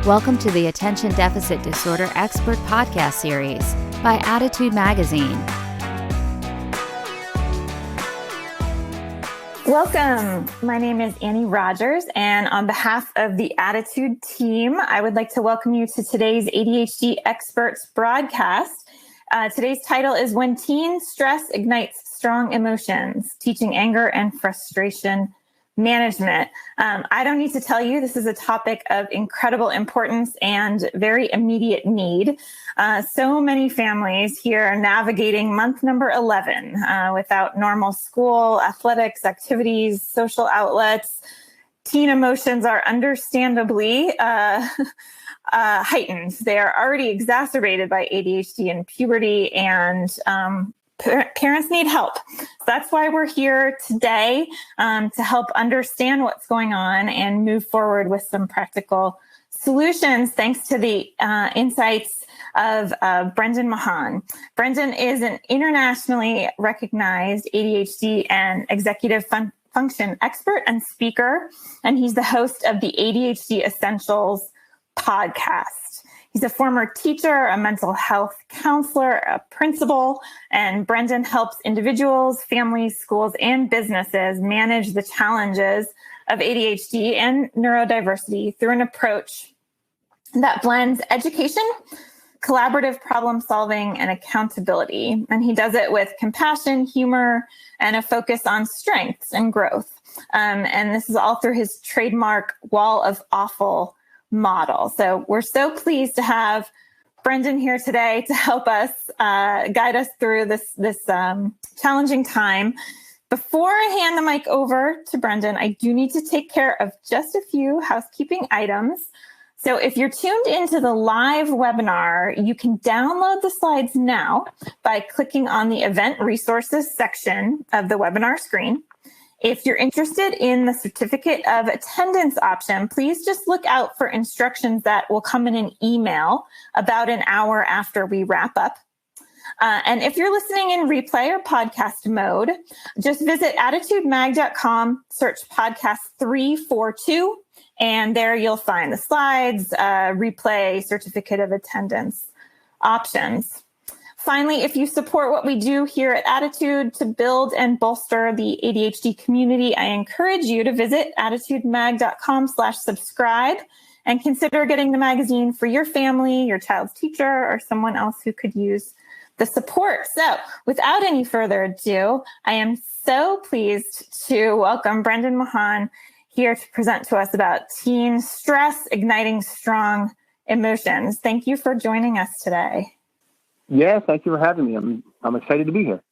Welcome to the Attention Deficit Disorder Expert Podcast Series by Attitude Magazine. Welcome. My name is Annie Rogers, and on behalf of the Attitude team, I would like to welcome you to today's ADHD Experts broadcast. Today's title is When Teen Stress Ignites Strong Emotions, Teaching Anger and Frustration Management. I don't need to tell you, this is a topic of incredible importance and very immediate need. So many families here are navigating month number 11 without normal school, athletics, activities, social outlets. Teen emotions are understandably heightened. They are already exacerbated by ADHD and puberty, and parents need help. That's why we're here today, to help understand what's going on and move forward with some practical solutions, thanks to the insights of Brendan Mahan. Brendan is an internationally recognized ADHD and executive function expert and speaker, and he's the host of the ADHD Essentials podcast. He's a former teacher, a mental health counselor, a principal, and Brendan helps individuals, families, schools, and businesses manage the challenges of ADHD and neurodiversity through an approach that blends education, collaborative problem solving, and accountability. And he does it with compassion, humor, and a focus on strengths and growth. And this is all through his trademark Wall of Awful model. So we're so pleased to have Brendan here today to help us guide us through this challenging time. Before I hand the mic over to Brendan, I do need to take care of just a few housekeeping items. So if you're tuned into the live webinar, you can download the slides now by clicking on the event resources section of the webinar screen. If you're interested in the certificate of attendance option, please just look out for instructions that will come in an email about an hour after we wrap up. And if you're listening in replay or podcast mode, just visit attitudemag.com, search podcast 342, and there you'll find the slides, replay, certificate of attendance options. Finally, if you support what we do here at Attitude to build and bolster the ADHD community, I encourage you to visit attitudemag.com/subscribe and consider getting the magazine for your family, your child's teacher, or someone else who could use the support. So without any further ado, I am so pleased to welcome Brendan Mahan here to present to us about teen stress igniting strong emotions. Thank you for joining us today. Yeah, thank you for having me. I'm excited to be here.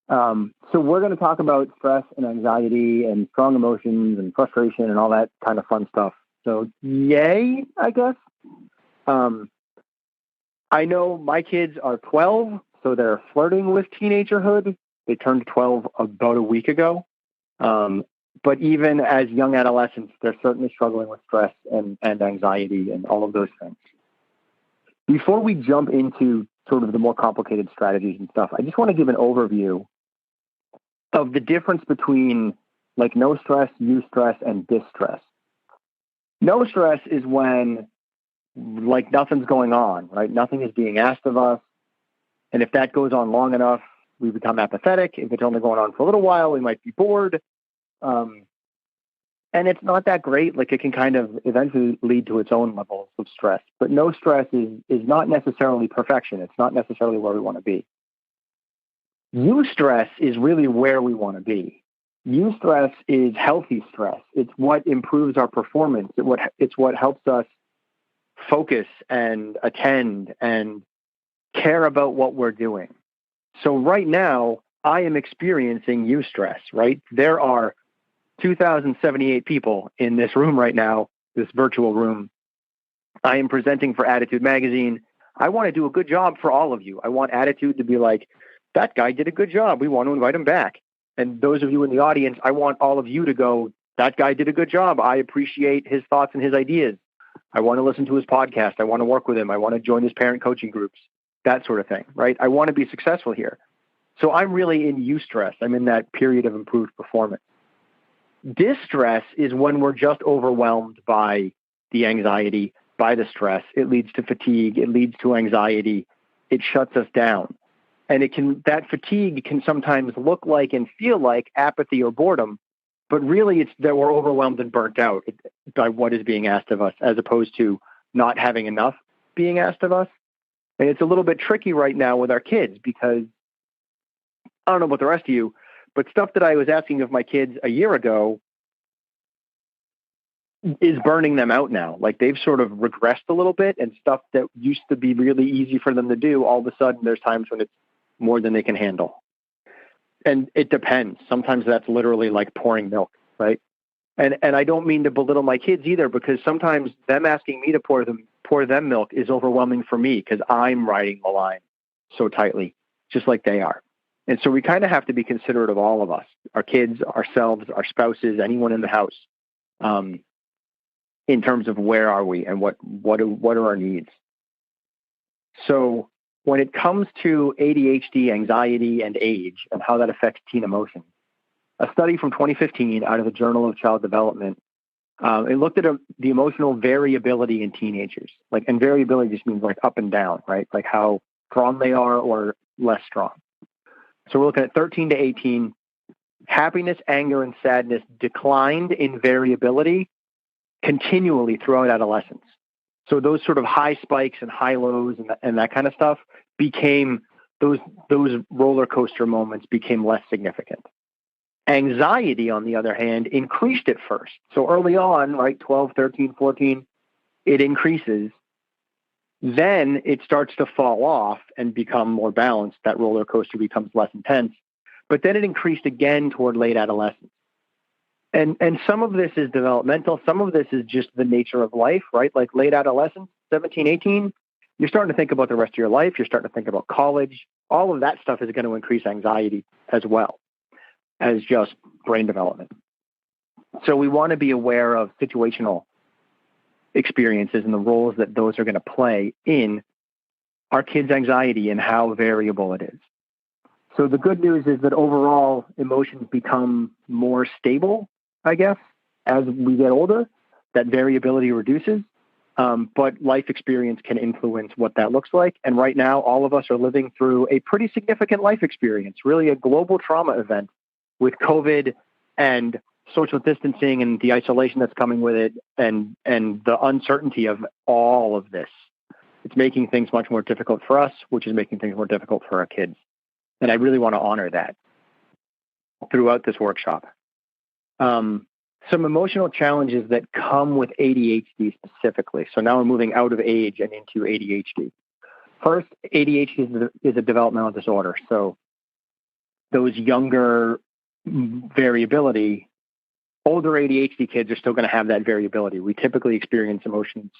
So we're going to talk about stress and anxiety and strong emotions and frustration and all that kind of fun stuff. So yay, I guess. I know my kids are 12, so they're flirting with teenagerhood. They turned 12 about a week ago. But even as young adolescents, they're certainly struggling with stress and anxiety and all of those things. Before we jump into sort of the more complicated strategies and stuff, I just want to give an overview of the difference between like no stress, eustress, and distress. No stress is when like nothing's going on, right? Nothing is being asked of us. And if that goes on long enough, we become apathetic. If it's only going on for a little while, we might be bored. And it's not that great. Like it can kind of eventually lead to its own levels of stress. But no stress is not necessarily perfection. It's not necessarily where we want to be. Eustress is really where we want to be. Eustress is healthy stress. It's what improves our performance. It's what helps us focus and attend and care about what we're doing. So right now, I am experiencing eustress, right? There are 2,078 people in this room right now, this virtual room. I am presenting for Attitude Magazine. I want to do a good job for all of you. I want Attitude to be like, that guy did a good job. We want to invite him back. And those of you in the audience, I want all of you to go, that guy did a good job. I appreciate his thoughts and his ideas. I want to listen to his podcast. I want to work with him. I want to join his parent coaching groups, that sort of thing, right? I want to be successful here. So I'm really in eustress. I'm in that period of improved performance. Distress is when we're just overwhelmed by the anxiety, by the stress. It leads to fatigue. It leads to anxiety. It shuts us down. And that fatigue can sometimes look like and feel like apathy or boredom, but really it's that we're overwhelmed and burnt out by what is being asked of us, as opposed to not having enough being asked of us. And it's a little bit tricky right now with our kids, because I don't know about the rest of you, but stuff that I was asking of my kids a year ago is burning them out now. Like, they've sort of regressed a little bit, and stuff that used to be really easy for them to do, all of a sudden there's times when it's more than they can handle. And it depends. Sometimes that's literally like pouring milk, right? And I don't mean to belittle my kids either, because sometimes them asking me to pour them milk is overwhelming for me, because I'm riding the line so tightly, just like they are. And so we kind of have to be considerate of all of us, our kids, ourselves, our spouses, anyone in the house, in terms of where are we and what are our needs. So when it comes to ADHD, anxiety, and age, and how that affects teen emotions, a study from 2015 out of the Journal of Child Development, it looked at the emotional variability in teenagers. And variability just means like up and down, right? Like how strong they are or less strong. So we're looking at 13 to 18. Happiness, anger, and sadness declined in variability continually throughout adolescence. So those sort of high spikes and high lows and that kind of stuff became, those roller coaster moments became less significant. Anxiety, on the other hand, increased at first. So early on, right, 12, 13, 14, it increases. Then it starts to fall off and become more balanced. That roller coaster becomes less intense. But then it increased again toward late adolescence. And some of this is developmental. Some of this is just the nature of life, right? Like late adolescence, 17, 18, you're starting to think about the rest of your life. You're starting to think about college. All of that stuff is going to increase anxiety as well as just brain development. So we want to be aware of situational experiences and the roles that those are going to play in our kids' anxiety and how variable it is. So the good news is that overall emotions become more stable, I guess, as we get older. That variability reduces, but life experience can influence what that looks like. And right now, all of us are living through a pretty significant life experience, really a global trauma event with COVID and social distancing and the isolation that's coming with it, and the uncertainty of all of this. It's making things much more difficult for us, which is making things more difficult for our kids. And I really want to honor that throughout this workshop. Some emotional challenges that come with ADHD specifically. So now we're moving out of age and into ADHD. First, ADHD is a developmental disorder. So those younger variability, older ADHD kids are still going to have that variability. We typically experience emotions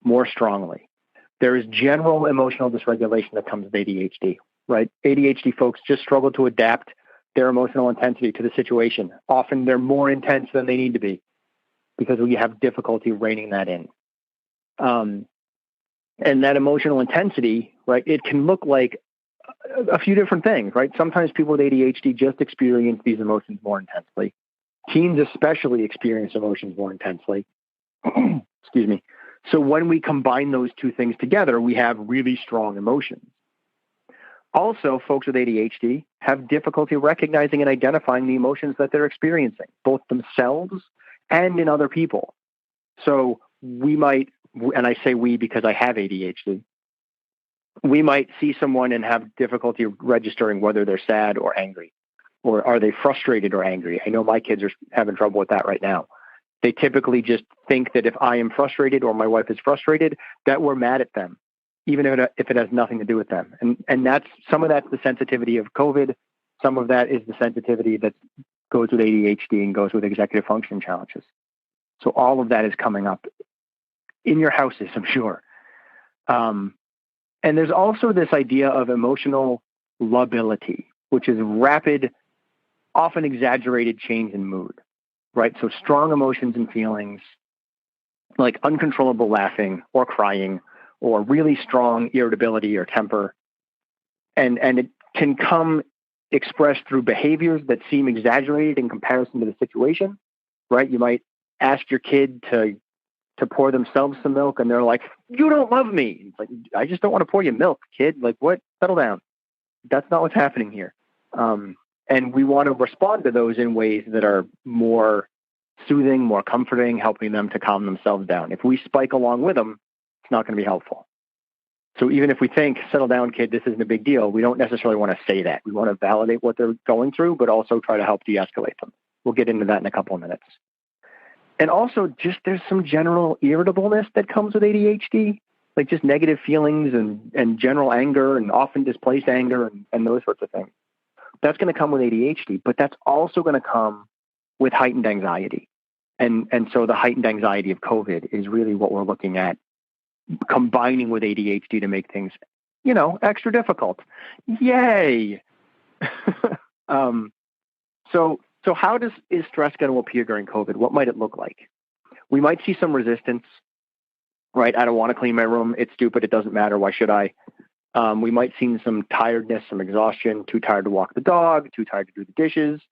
more strongly. There is general emotional dysregulation that comes with ADHD, right? ADHD folks just struggle to adapt their emotional intensity to the situation. Often they're more intense than they need to be because we have difficulty reining that in. And that emotional intensity, right, it can look like a few different things, right? Sometimes people with ADHD just experience these emotions more intensely. Teens especially experience emotions more intensely. Excuse me. So when we combine those two things together, we have really strong emotions. Also, folks with ADHD have difficulty recognizing and identifying the emotions that they're experiencing, both themselves and in other people. So we might, and I say we because I have ADHD, we might see someone and have difficulty registering whether they're sad or angry, or are they frustrated or angry. I know my kids are having trouble with that right now. They typically just think that if I am frustrated or my wife is frustrated, that we're mad at them, even if it has nothing to do with them. And that's, some of that's the sensitivity of COVID. Some of that is the sensitivity that goes with ADHD and goes with executive function challenges. So all of that is coming up in your houses, I'm sure. And there's also this idea of emotional lability, which is rapid, often exaggerated change in mood, right? So strong emotions and feelings like uncontrollable laughing or crying, or really strong irritability or temper. And it can come expressed through behaviors that seem exaggerated in comparison to the situation, right? You might ask your kid to to pour themselves some milk, and they're like, "You don't love me." It's like, I just don't want to pour you milk, kid. Like, what? Settle down. That's not what's happening here. And we want to respond to those in ways that are more soothing, more comforting, helping them to calm themselves down. If we spike along with them, it's not going to be helpful. So even if we think, settle down, kid, this isn't a big deal, we don't necessarily want to say that. We want to validate what they're going through, but also try to help de-escalate them. We'll get into that in a couple of minutes. And also, just there's some general irritableness that comes with ADHD, like just negative feelings and general anger and often displaced anger and those sorts of things. That's going to come with ADHD, but that's also going to come with heightened anxiety. And so the heightened anxiety of COVID is really what we're looking at, combining with ADHD to make things, extra difficult. Yay! So how is stress going to appear during COVID? What might it look like? We might see some resistance, right? I don't want to clean my room. It's stupid. It doesn't matter. Why should I? We might see some tiredness, some exhaustion, too tired to walk the dog, too tired to do the dishes.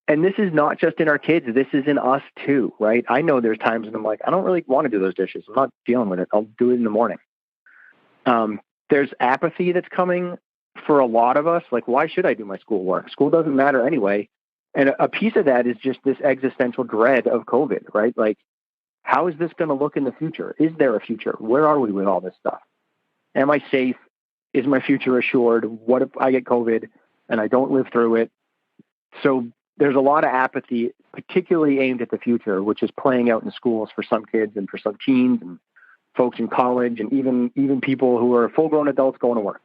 And this is not just in our kids. This is in us too, right? I know there's times when I'm like, I don't really want to do those dishes. I'm not dealing with it. I'll do it in the morning. There's apathy that's coming for a lot of us. Like, why should I do my schoolwork? School doesn't matter anyway. And a piece of that is just this existential dread of COVID, right? Like, how is this going to look in the future? Is there a future? Where are we with all this stuff? Am I safe? Is my future assured? What if I get COVID and I don't live through it? So there's a lot of apathy, particularly aimed at the future, which is playing out in schools for some kids and for some teens and folks in college and even people who are full-grown adults going to work.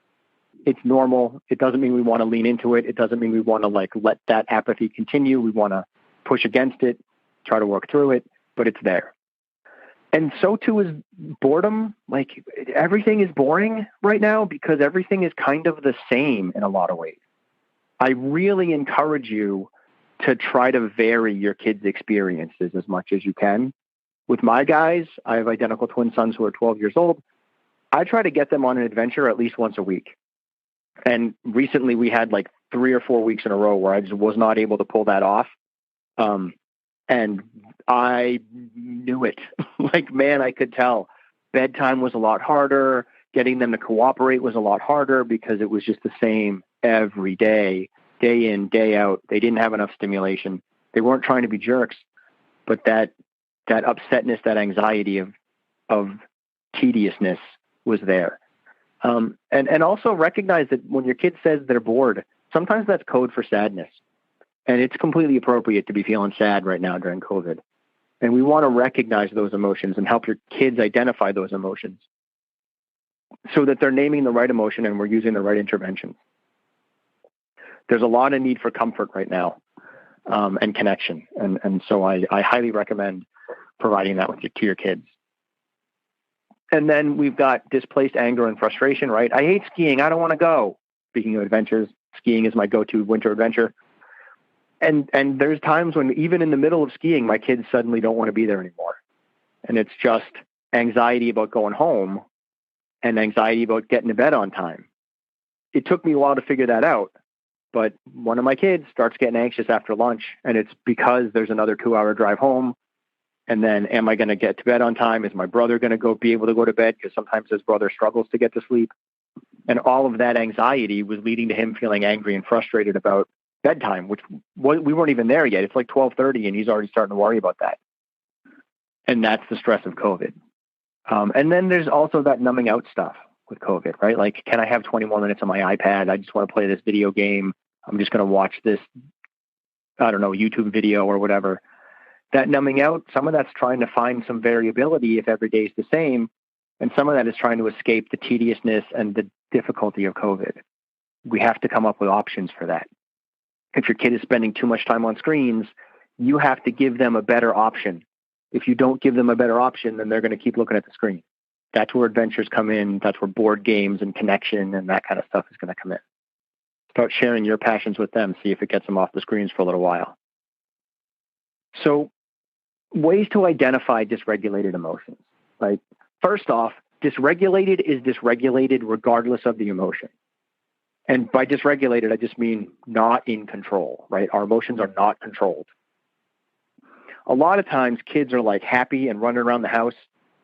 It's normal. It doesn't mean we want to lean into it. It doesn't mean we want to let that apathy continue. We want to push against it, try to work through it, but it's there. And so too is boredom. Like, everything is boring right now because everything is kind of the same in a lot of ways. I really encourage you to try to vary your kids' experiences as much as you can. With my guys, I have identical twin sons who are 12 years old. I try to get them on an adventure at least once a week. And recently we had like 3 or 4 weeks in a row where I just was not able to pull that off. And I knew it. Like, man, I could tell. Bedtime was a lot harder. Getting them to cooperate was a lot harder because it was just the same every day, day in, day out. They didn't have enough stimulation. They weren't trying to be jerks, but that upsetness, that anxiety of tediousness was there. And also recognize that when your kid says they're bored, sometimes that's code for sadness. And it's completely appropriate to be feeling sad right now during COVID. And we want to recognize those emotions and help your kids identify those emotions so that they're naming the right emotion and we're using the right interventions. There's a lot of need for comfort right now, and connection. And so I highly recommend providing that to your kids. And then we've got displaced anger and frustration, right? I hate skiing. I don't want to go. Speaking of adventures, skiing is my go-to winter adventure. And there's times when even in the middle of skiing, my kids suddenly don't want to be there anymore. And it's just anxiety about going home and anxiety about getting to bed on time. It took me a while to figure that out. But one of my kids starts getting anxious after lunch, and it's because there's another 2-hour drive home. And then, am I going to get to bed on time? Is my brother going to be able to go to bed? Because sometimes his brother struggles to get to sleep. And all of that anxiety was leading to him feeling angry and frustrated about bedtime, which we weren't even there yet. It's like 12:30, and he's already starting to worry about that. And that's the stress of COVID. And then there's also that numbing out stuff with COVID, right? Like, can I have 20 more minutes on my iPad? I just want to play this video game. I'm just going to watch this, YouTube video or whatever. That numbing out, some of that's trying to find some variability if every day is the same. And some of that is trying to escape the tediousness and the difficulty of COVID. We have to come up with options for that. If your kid is spending too much time on screens, you have to give them a better option. If you don't give them a better option, then they're going to keep looking at the screen. That's where adventures come in. That's where board games and connection and that kind of stuff is going to come in. Start sharing your passions with them. See if it gets them off the screens for a little while. So, ways to identify dysregulated emotions. Like, first off, dysregulated is dysregulated regardless of the emotion. And by dysregulated, I just mean not in control, right? Our emotions are not controlled. a lot of times kids are like happy and running around the house,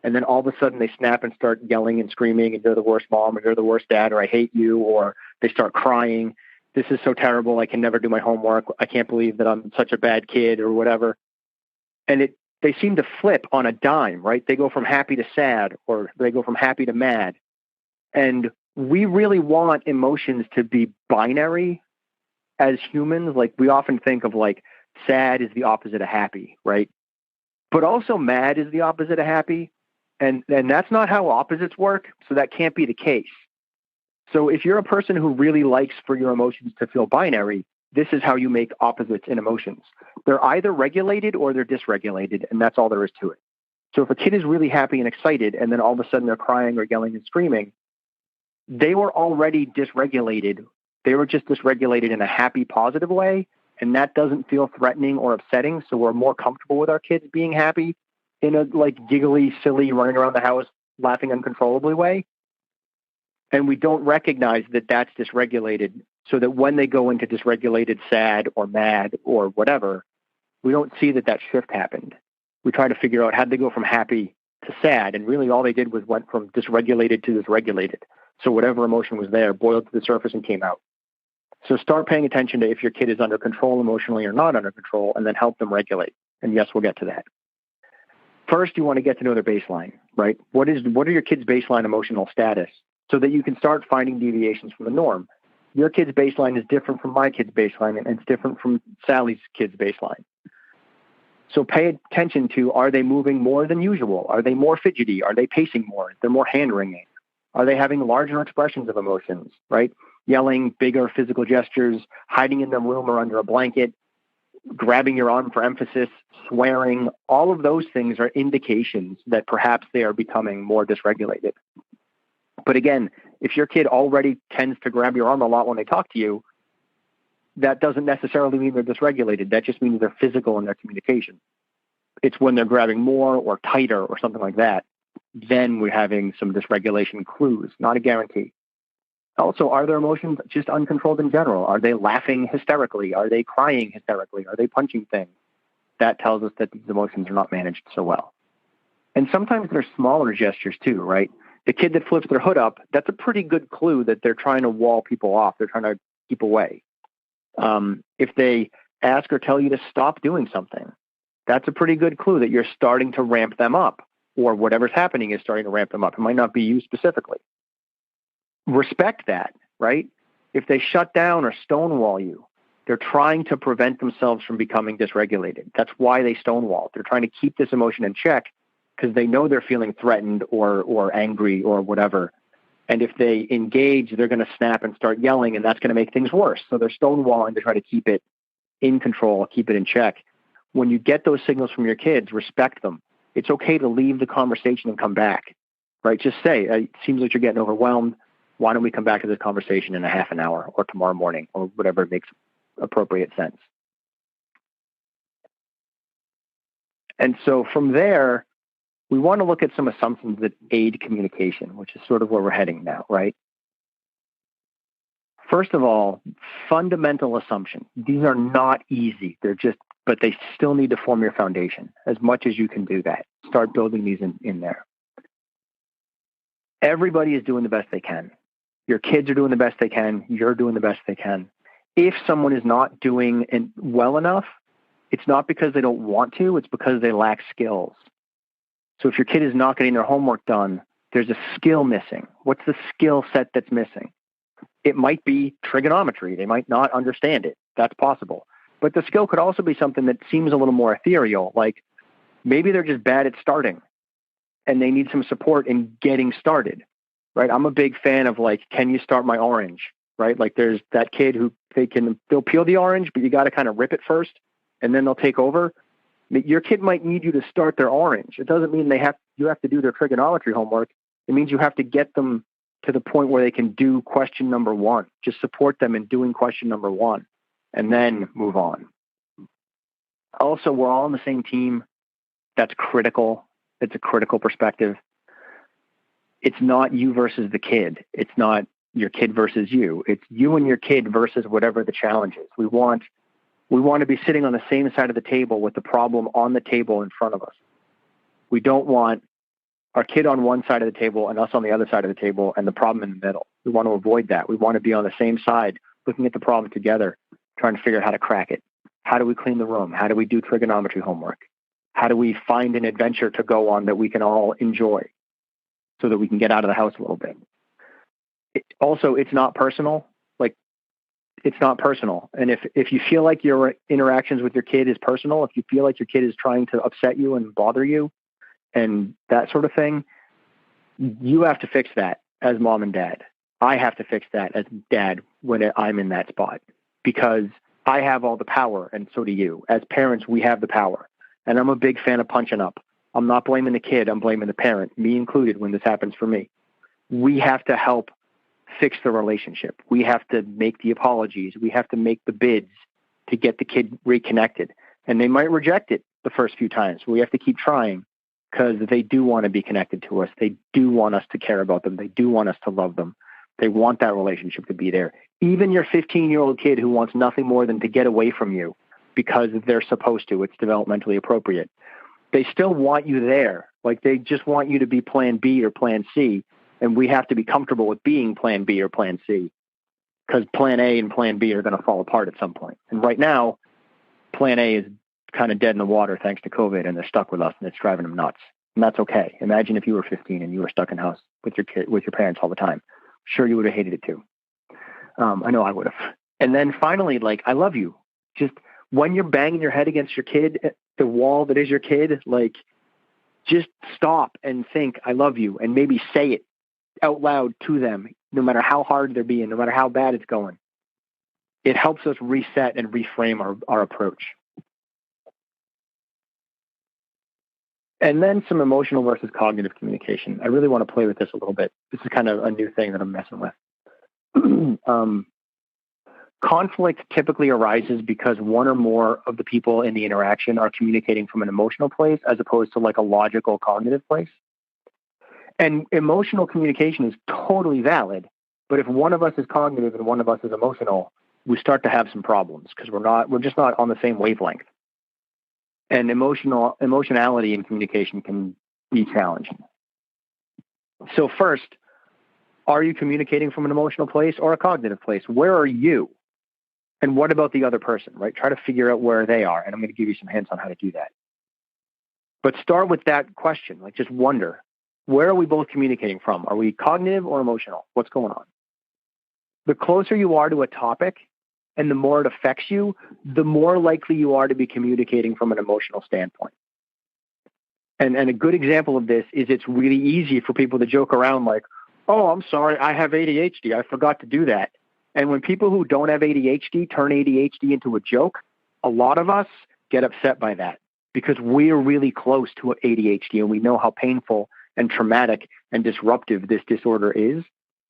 and then all of a sudden they snap and start yelling and screaming, and you're the worst mom, or you're the worst dad, or I hate you, or they start crying. This is so terrible. I can never do my homework. I can't believe that I'm such a bad kid, or whatever. And they seem to flip on a dime, right? They go from happy to sad, or they go from happy to mad. And we really want emotions to be binary as humans. Like, we often think of like sad is the opposite of happy, right? But also mad is the opposite of happy. And that's not how opposites work. So that can't be the case. So if you're a person who really likes for your emotions to feel binary, this is how you make opposites in emotions. They're either regulated or they're dysregulated, and that's all there is to it. So if a kid is really happy and excited, and then all of a sudden they're crying or yelling and screaming, they were already dysregulated. They were just dysregulated in a happy, positive way, and that doesn't feel threatening or upsetting. So we're more comfortable with our kids being happy in a like giggly, silly, running around the house, laughing uncontrollably way. And we don't recognize that that's dysregulated, so that when they go into dysregulated, sad or mad or whatever, we don't see that that shift happened. We try to figure out how they go from happy to sad. And really all they did was went from dysregulated to dysregulated. So whatever emotion was there boiled to the surface and came out. So start paying attention to if your kid is under control emotionally or not under control, and then help them regulate. And yes, we'll get to that. First, you want to get to know their baseline, right? What are your kids' baseline emotional status, so that you can start finding deviations from the norm. Your kid's baseline is different from my kid's baseline, and it's different from Sally's kid's baseline. So pay attention to, are they moving more than usual? Are they more fidgety? Are they pacing more? They're more hand-wringing. Are they having larger expressions of emotions, right? Yelling, bigger physical gestures, hiding in their room or under a blanket, grabbing your arm for emphasis, swearing. All of those things are indications that perhaps they are becoming more dysregulated. But again, if your kid already tends to grab your arm a lot when they talk to you, that doesn't necessarily mean they're dysregulated. That just means they're physical in their communication. It's when they're grabbing more or tighter or something like that, then we're having some dysregulation clues, not a guarantee. Also, are their emotions just uncontrolled in general? Are they laughing hysterically? Are they crying hysterically? Are they punching things? That tells us that these emotions are not managed so well. And sometimes they're smaller gestures too, right? The kid that flips their hood up, that's a pretty good clue that they're trying to wall people off. They're trying to keep away. If they ask or tell you to stop doing something, that's a pretty good clue that you're starting to ramp them up, or whatever's happening is starting to ramp them up. It might not be you specifically. Respect that, right? If they shut down or stonewall you, they're trying to prevent themselves from becoming dysregulated. That's why they stonewall. They're trying to keep this emotion in check because they know they're feeling threatened or angry or whatever. And if they engage, they're going to snap and start yelling, and that's going to make things worse. So they're stonewalling to try to keep it in control, keep it in check. When you get those signals from your kids, respect them. It's okay to leave the conversation and come back, right? Just say, it seems like you're getting overwhelmed. Why don't we come back to this conversation in a half an hour or tomorrow morning or whatever makes appropriate sense. And so from there, we want to look at some assumptions that aid communication, which is sort of where we're heading now, right? First of all, fundamental assumptions. These are not easy. But they still need to form your foundation as much as you can do that. Start building these in there. Everybody is doing the best they can. Your kids are doing the best they can. You're doing the best they can. If someone is not doing well enough, it's not because they don't want to, it's because they lack skills. So if your kid is not getting their homework done, there's a skill missing. What's the skill set that's missing? It might be trigonometry. They might not understand it. That's possible. But the skill could also be something that seems a little more ethereal, like maybe they're just bad at starting and they need some support in getting started, right? I'm a big fan of like, can you start my orange, right? Like there's that kid who they'll peel the orange, but you got to kind of rip it first and then they'll take over. Your kid might need you to start their orange. It doesn't mean you have to do their trigonometry homework. It means you have to get them to the point where they can do question number one. Just support them in doing question number one and then move on. Also, we're all on the same team. That's critical. It's a critical perspective. It's not you versus the kid. It's not your kid versus you. It's you and your kid versus whatever the challenge is. We want We want to be sitting on the same side of the table with the problem on the table in front of us. We don't want our kid on one side of the table and us on the other side of the table and the problem in the middle. We want to avoid that. We want to be on the same side, looking at the problem together, trying to figure out how to crack it. How do we clean the room? How do we do trigonometry homework? How do we find an adventure to go on that we can all enjoy so that we can get out of the house a little bit? Also, it's not personal. Like, it's not personal. And if you feel like your interactions with your kid is personal, if you feel like your kid is trying to upset you and bother you and that sort of thing, you have to fix that as mom and dad. I have to fix that as dad when I'm in that spot, because I have all the power and so do you. As parents, we have the power. And I'm a big fan of punching up. I'm not blaming the kid. I'm blaming the parent, me included, when this happens for me. We have to help fix the relationship. We have to make the apologies. We have to make the bids to get the kid reconnected. And they might reject it the first few times. We have to keep trying because they do want to be connected to us. They do want us to care about them. They do want us to love them. They want that relationship to be there. Even your 15-year-old kid who wants nothing more than to get away from you because they're supposed to, it's developmentally appropriate. They still want you there. Like, they just want you to be plan B or plan C. And we have to be comfortable with being plan B or plan C, because plan A and plan B are going to fall apart at some point. And right now, plan A is kind of dead in the water thanks to COVID, and they're stuck with us, and it's driving them nuts. And that's okay. Imagine if you were 15 and you were stuck in house with your kid, with your parents all the time. Sure, you would have hated it too. I know I would have. And then finally, like, I love you. Just when you're banging your head against your kid, the wall that is your kid, like, just stop and think, I love you, and maybe say it out loud to them, no matter how hard they're being, no matter how bad it's going. It helps us reset and reframe our approach. And then some emotional versus cognitive communication. I really want to play with this a little bit. This is kind of a new thing that I'm messing with. Conflict typically arises because one or more of the people in the interaction are communicating from an emotional place as opposed to like a logical cognitive place. And emotional communication is totally valid, but if one of us is cognitive and one of us is emotional, we start to have some problems because we're just not on the same wavelength. And emotionality in communication can be challenging. So first, are you communicating from an emotional place or a cognitive place? Where are you? And what about the other person, right? Try to figure out where they are. And I'm going to give you some hints on how to do that. But start with that question. Like, just wonder, where are we both communicating from? Are we cognitive or emotional? What's going on? The closer you are to a topic and the more it affects you, the more likely you are to be communicating from an emotional standpoint. And a good example of this is it's really easy for people to joke around like, oh, I'm sorry, I have ADHD. I forgot to do that. And when people who don't have ADHD turn ADHD into a joke, a lot of us get upset by that because we're really close to ADHD and we know how painful and traumatic and disruptive this disorder is.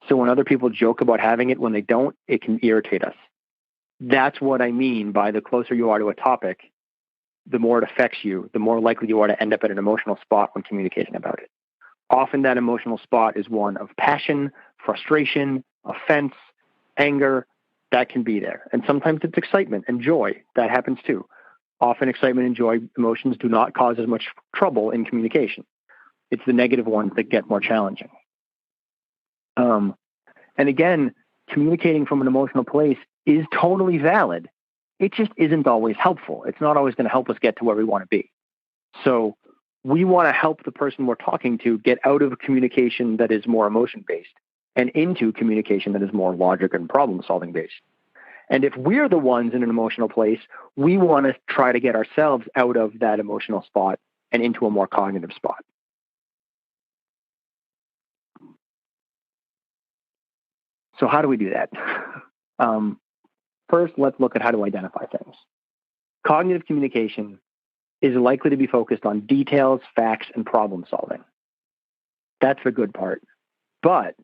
So when other people joke about having it when they don't, it can irritate us. That's what I mean by the closer you are to a topic, the more it affects you, the more likely you are to end up at an emotional spot when communicating about it. Often that emotional spot is one of passion, frustration, offense, anger. That can be there. And sometimes it's excitement and joy. That happens too. Often excitement and joy emotions do not cause as much trouble in communication. It's the negative ones that get more challenging. And again, communicating from an emotional place is totally valid. It just isn't always helpful. It's not always going to help us get to where we want to be. So we want to help the person we're talking to get out of communication that is more emotion-based and into communication that is more logic and problem-solving based. And if we're the ones in an emotional place, we want to try to get ourselves out of that emotional spot and into a more cognitive spot. So how do we do that? First, let's look at how to identify things. Cognitive communication is likely to be focused on details, facts, and problem solving. That's the good part. But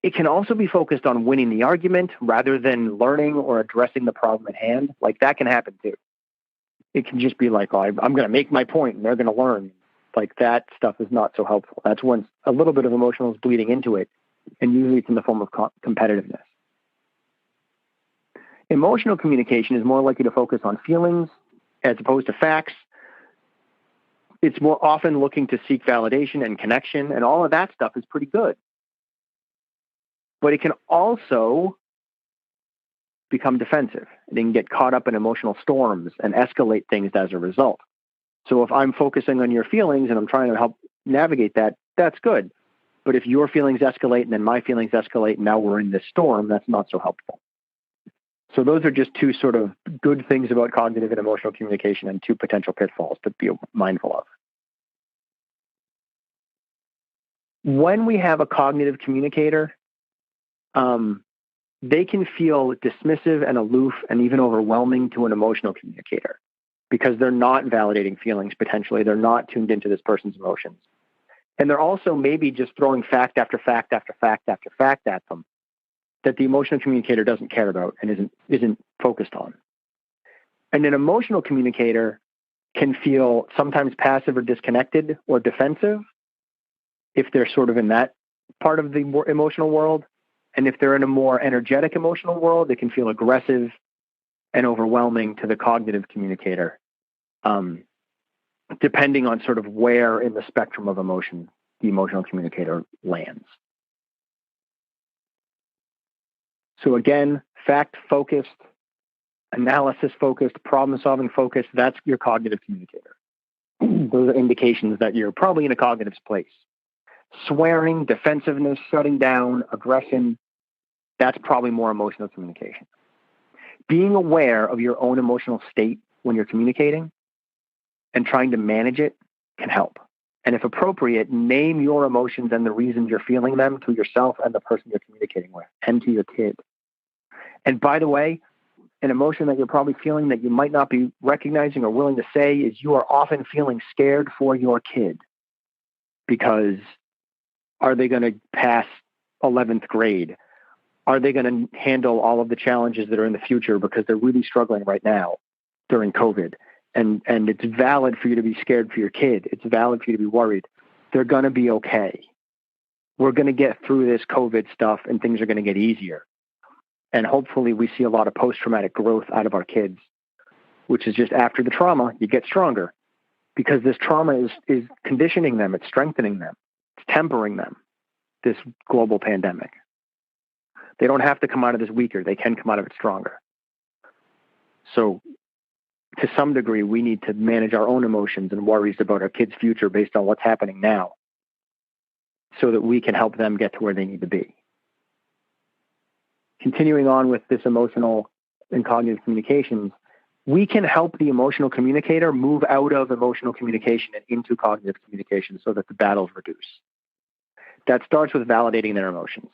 it can also be focused on winning the argument rather than learning or addressing the problem at hand. Like, that can happen too. It can just be like, oh, I'm going to make my point and they're going to learn. Like, that stuff is not so helpful. That's when a little bit of emotional is bleeding into it. And usually it's in the form of competitiveness. Emotional communication is more likely to focus on feelings as opposed to facts. It's more often looking to seek validation and connection, and all of that stuff is pretty good. But it can also become defensive. It can get caught up in emotional storms and escalate things as a result. So if I'm focusing on your feelings and I'm trying to help navigate that, that's good. But if your feelings escalate and then my feelings escalate and now we're in this storm, that's not so helpful. So those are just two sort of good things about cognitive and emotional communication and two potential pitfalls to be mindful of. When we have a cognitive communicator, they can feel dismissive and aloof and even overwhelming to an emotional communicator because they're not validating feelings potentially. They're not tuned into this person's emotions. And they're also maybe just throwing fact after fact after fact after fact at them that the emotional communicator doesn't care about and isn't focused on. And an emotional communicator can feel sometimes passive or disconnected or defensive if they're sort of in that part of the more emotional world. And if they're in a more energetic emotional world, they can feel aggressive and overwhelming to the cognitive communicator, depending on sort of where in the spectrum of emotion the emotional communicator lands. So again, fact-focused, analysis-focused, problem-solving focused, that's your cognitive communicator. Those are indications that you're probably in a cognitive place. Swearing, defensiveness, shutting down, aggression, that's probably more emotional communication. Being aware of your own emotional state when you're communicating and trying to manage it can help. And if appropriate, name your emotions and the reasons you're feeling them to yourself and the person you're communicating with and to your kid. And by the way, an emotion that you're probably feeling that you might not be recognizing or willing to say is you are often feeling scared for your kid because are they going to pass 11th grade? Are they going to handle all of the challenges that are in the future because they're really struggling right now during COVID? And it's valid for you to be scared for your kid. It's valid for you to be worried. They're going to be okay. We're going to get through this COVID stuff and things are going to get easier. And hopefully we see a lot of post-traumatic growth out of our kids, which is just after the trauma, you get stronger because this trauma is conditioning them. It's strengthening them. It's tempering them, this global pandemic. They don't have to come out of this weaker. They can come out of it stronger. So to some degree, we need to manage our own emotions and worries about our kids' future based on what's happening now so that we can help them get to where they need to be. Continuing on with this emotional and cognitive communications, we can help the emotional communicator move out of emotional communication and into cognitive communication so that the battles reduce. That starts with validating their emotions.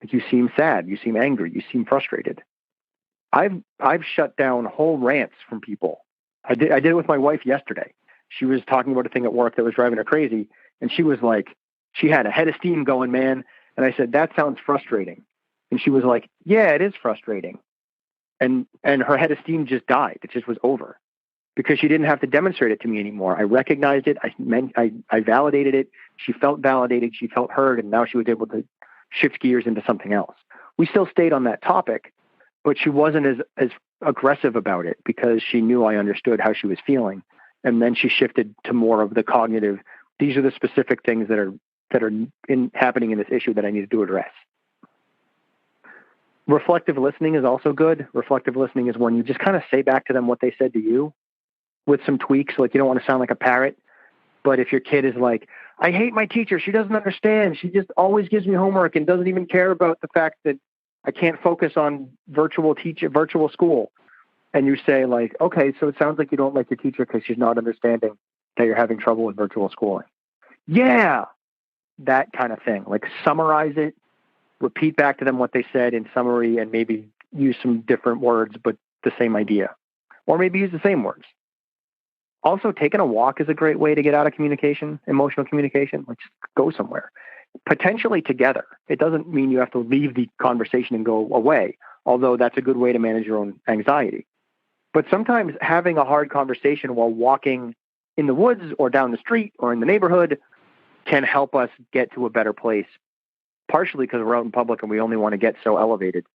Like you seem sad, you seem angry, you seem frustrated. I've shut down whole rants from people. I did it with my wife yesterday. She was talking about a thing at work that was driving her crazy, and she was like, she had a head of steam going, man. And I said, that sounds frustrating. And she was like, yeah, it is frustrating. And her head of steam just died. It just was over because she didn't have to demonstrate it to me anymore. I recognized it. I validated it. She felt validated. She felt heard. And now she was able to shift gears into something else. We still stayed on that topic, but she wasn't as aggressive about it because she knew I understood how she was feeling. And then she shifted to more of the cognitive. These are the specific things that are happening in this issue that I need to address. Reflective listening is also good. Reflective listening is when you just kind of say back to them what they said to you with some tweaks. Like you don't want to sound like a parrot, but if your kid is like, I hate my teacher. She doesn't understand. She just always gives me homework and doesn't even care about the fact that I can't focus on virtual school. And you say like, okay, so it sounds like you don't like your teacher because she's not understanding that you're having trouble with virtual schooling. Yeah, that kind of thing. Like summarize it, repeat back to them what they said in summary, and maybe use some different words, but the same idea. Or maybe use the same words. Also, taking a walk is a great way to get out of communication, emotional communication. Like just go somewhere, potentially together. It doesn't mean you have to leave the conversation and go away, although that's a good way to manage your own anxiety. But sometimes having a hard conversation while walking in the woods or down the street or in the neighborhood can help us get to a better place, partially because we're out in public and we only want to get so elevated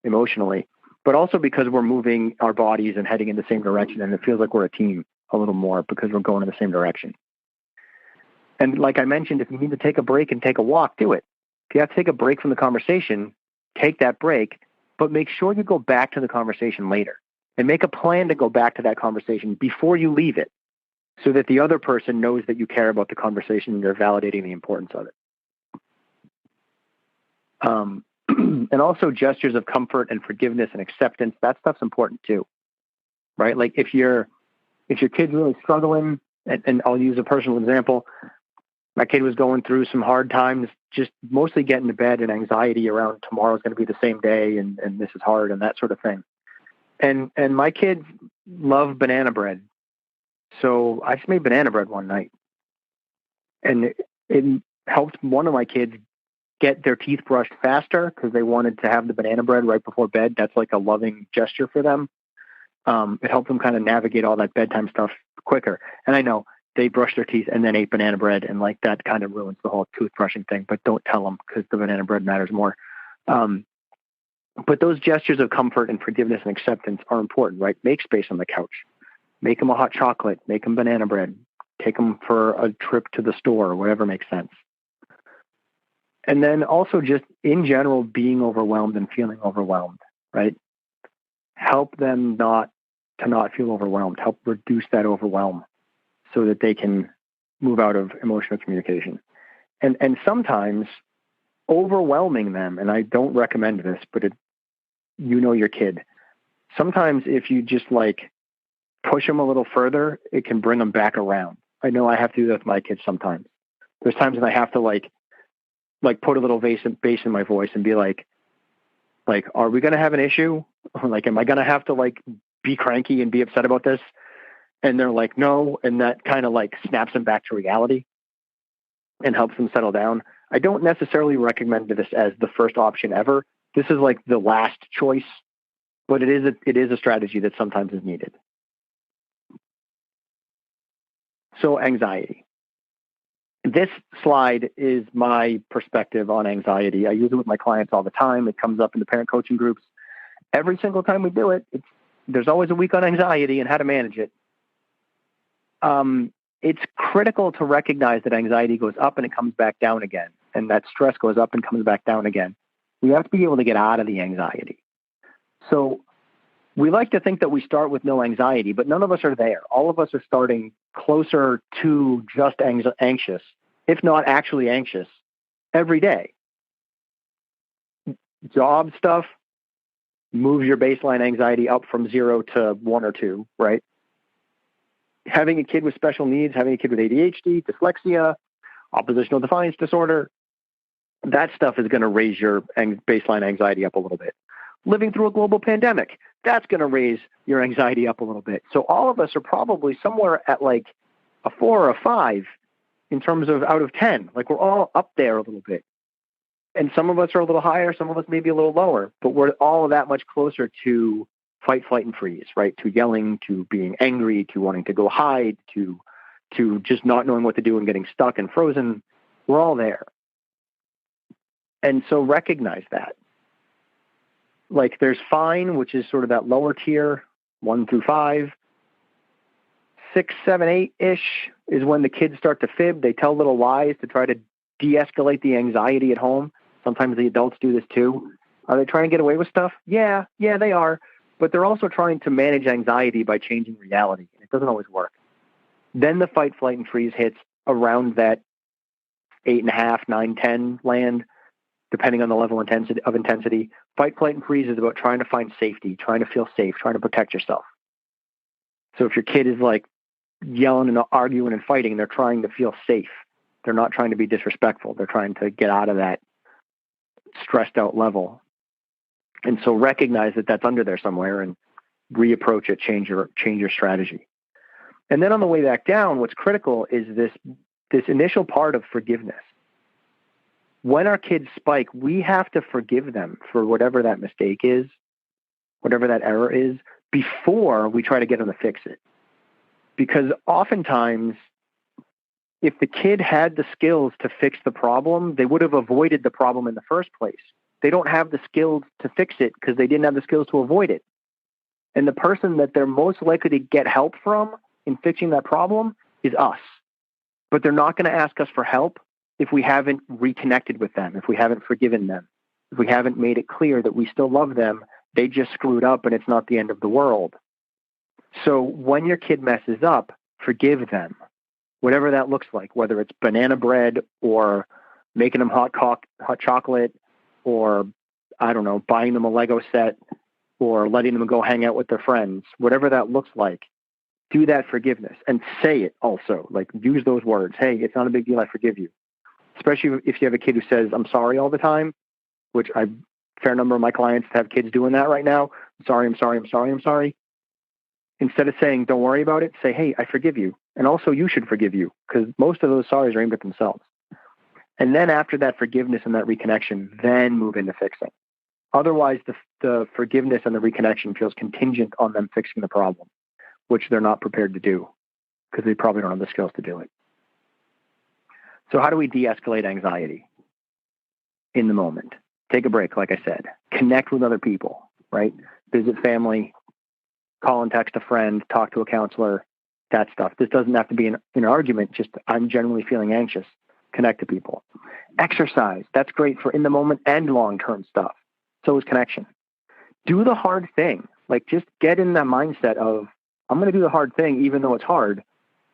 emotionally. but also because we're moving our bodies and heading in the same direction. And it feels like we're a team a little more because we're going in the same direction. And like I mentioned, if you need to take a break and take a walk, do it. If you have to take a break from the conversation, take that break, but make sure you go back to the conversation later and make a plan to go back to that conversation before you leave it so that the other person knows that you care about the conversation and you're validating the importance of it. And also gestures of comfort and forgiveness and acceptance, that stuff's important too, right? Like if your kid's really struggling, and I'll use a personal example, my kid was going through some hard times, just mostly getting to bed and anxiety around tomorrow's going to be the same day and this is hard and that sort of thing. And my kids love banana bread. So I just made banana bread one night. And it helped one of my kids get their teeth brushed faster because they wanted to have the banana bread right before bed. That's like a loving gesture for them. It helped them kind of navigate all that bedtime stuff quicker. And I know they brushed their teeth and then ate banana bread, and like that kind of ruins the whole toothbrushing thing, but don't tell them because the banana bread matters more. But those gestures of comfort and forgiveness and acceptance are important, right? Make space on the couch, make them a hot chocolate, make them banana bread, take them for a trip to the store, whatever makes sense. And then also just in general, being overwhelmed and feeling overwhelmed, right? Help them not feel overwhelmed, help reduce that overwhelm so that they can move out of emotional communication. And sometimes overwhelming them, and I don't recommend this, but your kid. Sometimes if you just like push them a little further, it can bring them back around. I know I have to do that with my kids sometimes. There's times when I have to like put a little bass in my voice and be like, are we going to have an issue? Like, am I going to have to like be cranky and be upset about this? And they're like, no. And that kind of like snaps them back to reality and helps them settle down. I don't necessarily recommend this as the first option ever. This is like the last choice, but it is a strategy that sometimes is needed. So anxiety. This slide is my perspective on anxiety. I use it with my clients all the time. It comes up in the parent coaching groups. Every single time we do it, there's always a week on anxiety and how to manage it. It's critical to recognize that anxiety goes up and it comes back down again, and that stress goes up and comes back down again. We have to be able to get out of the anxiety. So we like to think that we start with no anxiety, but none of us are there. All of us are starting closer to just anxious, if not actually anxious, every day. Job stuff moves your baseline anxiety up from 0 to 1 or 2, right? Having a kid with special needs, having a kid with ADHD, dyslexia, oppositional defiance disorder, that stuff is going to raise your baseline anxiety up a little bit. Living through a global pandemic, that's going to raise your anxiety up a little bit. So all of us are probably somewhere at like a 4 or a 5 in terms of out of 10. Like we're all up there a little bit. And some of us are a little higher, some of us maybe a little lower, but we're all that much closer to fight, flight, and freeze, right? To yelling, to being angry, to wanting to go hide, to just not knowing what to do and getting stuck and frozen. We're all there. And so recognize that. Like there's fine, which is sort of that lower tier, 1 through 5. 6, 7, 8-ish is when the kids start to fib. They tell little lies to try to de-escalate the anxiety at home. Sometimes the adults do this too. Are they trying to get away with stuff? Yeah, they are. But they're also trying to manage anxiety by changing reality. It doesn't always work. Then the fight, flight, and freeze hits around that 8.5, 9, 10 land, depending on the level of intensity. Fight, flight, and freeze is about trying to find safety, trying to feel safe, trying to protect yourself. So if your kid is like yelling and arguing and fighting, they're trying to feel safe. They're not trying to be disrespectful. They're trying to get out of that stressed out level. And so recognize that that's under there somewhere and reapproach it, change your strategy. And then on the way back down, what's critical is this initial part of forgiveness. When our kids spike, we have to forgive them for whatever that mistake is, whatever that error is, before we try to get them to fix it. Because oftentimes, if the kid had the skills to fix the problem, they would have avoided the problem in the first place. They don't have the skills to fix it because they didn't have the skills to avoid it. And the person that they're most likely to get help from in fixing that problem is us. But they're not going to ask us for help if we haven't reconnected with them, if we haven't forgiven them, if we haven't made it clear that we still love them. They just screwed up and it's not the end of the world. So when your kid messes up, forgive them, whatever that looks like, whether it's banana bread or making them hot chocolate or, I don't know, buying them a Lego set or letting them go hang out with their friends, whatever that looks like. Do that forgiveness and say it also, like use those words. Hey, it's not a big deal. I forgive you. Especially if you have a kid who says, I'm sorry all the time, which a fair number of my clients have kids doing that right now. I'm sorry. Instead of saying, don't worry about it, say, hey, I forgive you. And also you should forgive you, because most of those sorries are aimed at themselves. And then after that forgiveness and that reconnection, then move into fixing. Otherwise, the forgiveness and the reconnection feels contingent on them fixing the problem, which they're not prepared to do because they probably don't have the skills to do it. So how do we de-escalate anxiety in the moment? Take a break, like I said. Connect with other people, right? Visit family, call and text a friend, talk to a counselor, that stuff. This doesn't have to be an argument, just I'm generally feeling anxious. Connect to people. Exercise, that's great for in the moment and long-term stuff. So is connection. Do the hard thing. Like just get in that mindset of, I'm going to do the hard thing even though it's hard,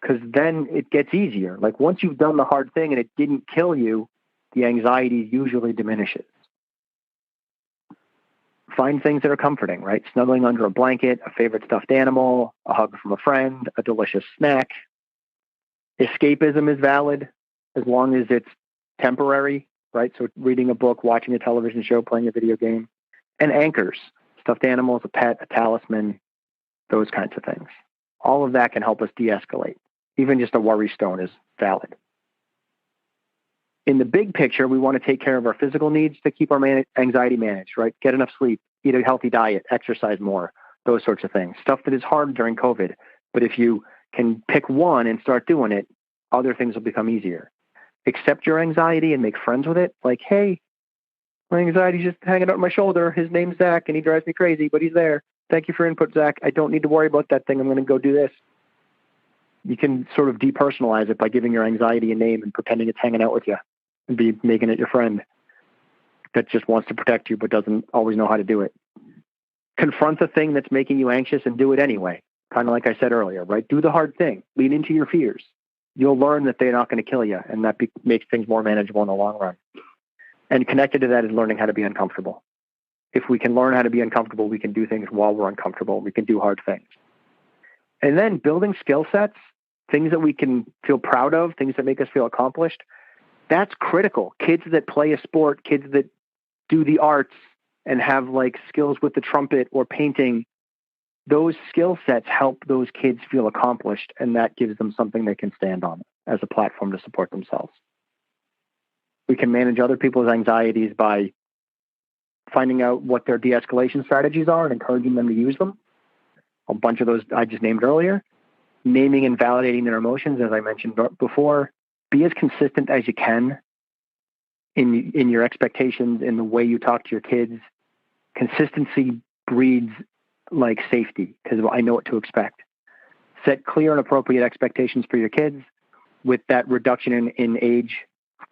because then it gets easier. Like once you've done the hard thing and it didn't kill you, the anxiety usually diminishes. Find things that are comforting, right? Snuggling under a blanket, a favorite stuffed animal, a hug from a friend, a delicious snack. Escapism is valid as long as it's temporary, right? So reading a book, watching a television show, playing a video game. And anchors, stuffed animals, a pet, a talisman, those kinds of things. All of that can help us de-escalate. Even just a worry stone is valid. In the big picture, we want to take care of our physical needs to keep our anxiety managed, right? Get enough sleep, eat a healthy diet, exercise more, those sorts of things. Stuff that is hard during COVID. But if you can pick one and start doing it, other things will become easier. Accept your anxiety and make friends with it. Like, hey, my anxiety's just hanging out my shoulder. His name's Zach and he drives me crazy, but he's there. Thank you for input, Zach. I don't need to worry about that thing. I'm going to go do this. You can sort of depersonalize it by giving your anxiety a name and pretending it's hanging out with you and be making it your friend that just wants to protect you but doesn't always know how to do it. Confront the thing that's making you anxious and do it anyway. Kind of like I said earlier, right? Do the hard thing. Lean into your fears. You'll learn that they're not going to kill you, and that makes things more manageable in the long run. And connected to that is learning how to be uncomfortable. If we can learn how to be uncomfortable, we can do things while we're uncomfortable. We can do hard things. And then building skill sets, things that we can feel proud of, things that make us feel accomplished, that's critical. Kids that play a sport, kids that do the arts and have like skills with the trumpet or painting, those skill sets help those kids feel accomplished, and that gives them something they can stand on as a platform to support themselves. We can manage other people's anxieties by finding out what their de-escalation strategies are and encouraging them to use them. A bunch of those I just named earlier. Naming and validating their emotions, as I mentioned before. Be as consistent as you can in your expectations, in the way you talk to your kids. Consistency breeds like safety, because I know what to expect. Set clear and appropriate expectations for your kids with that reduction in age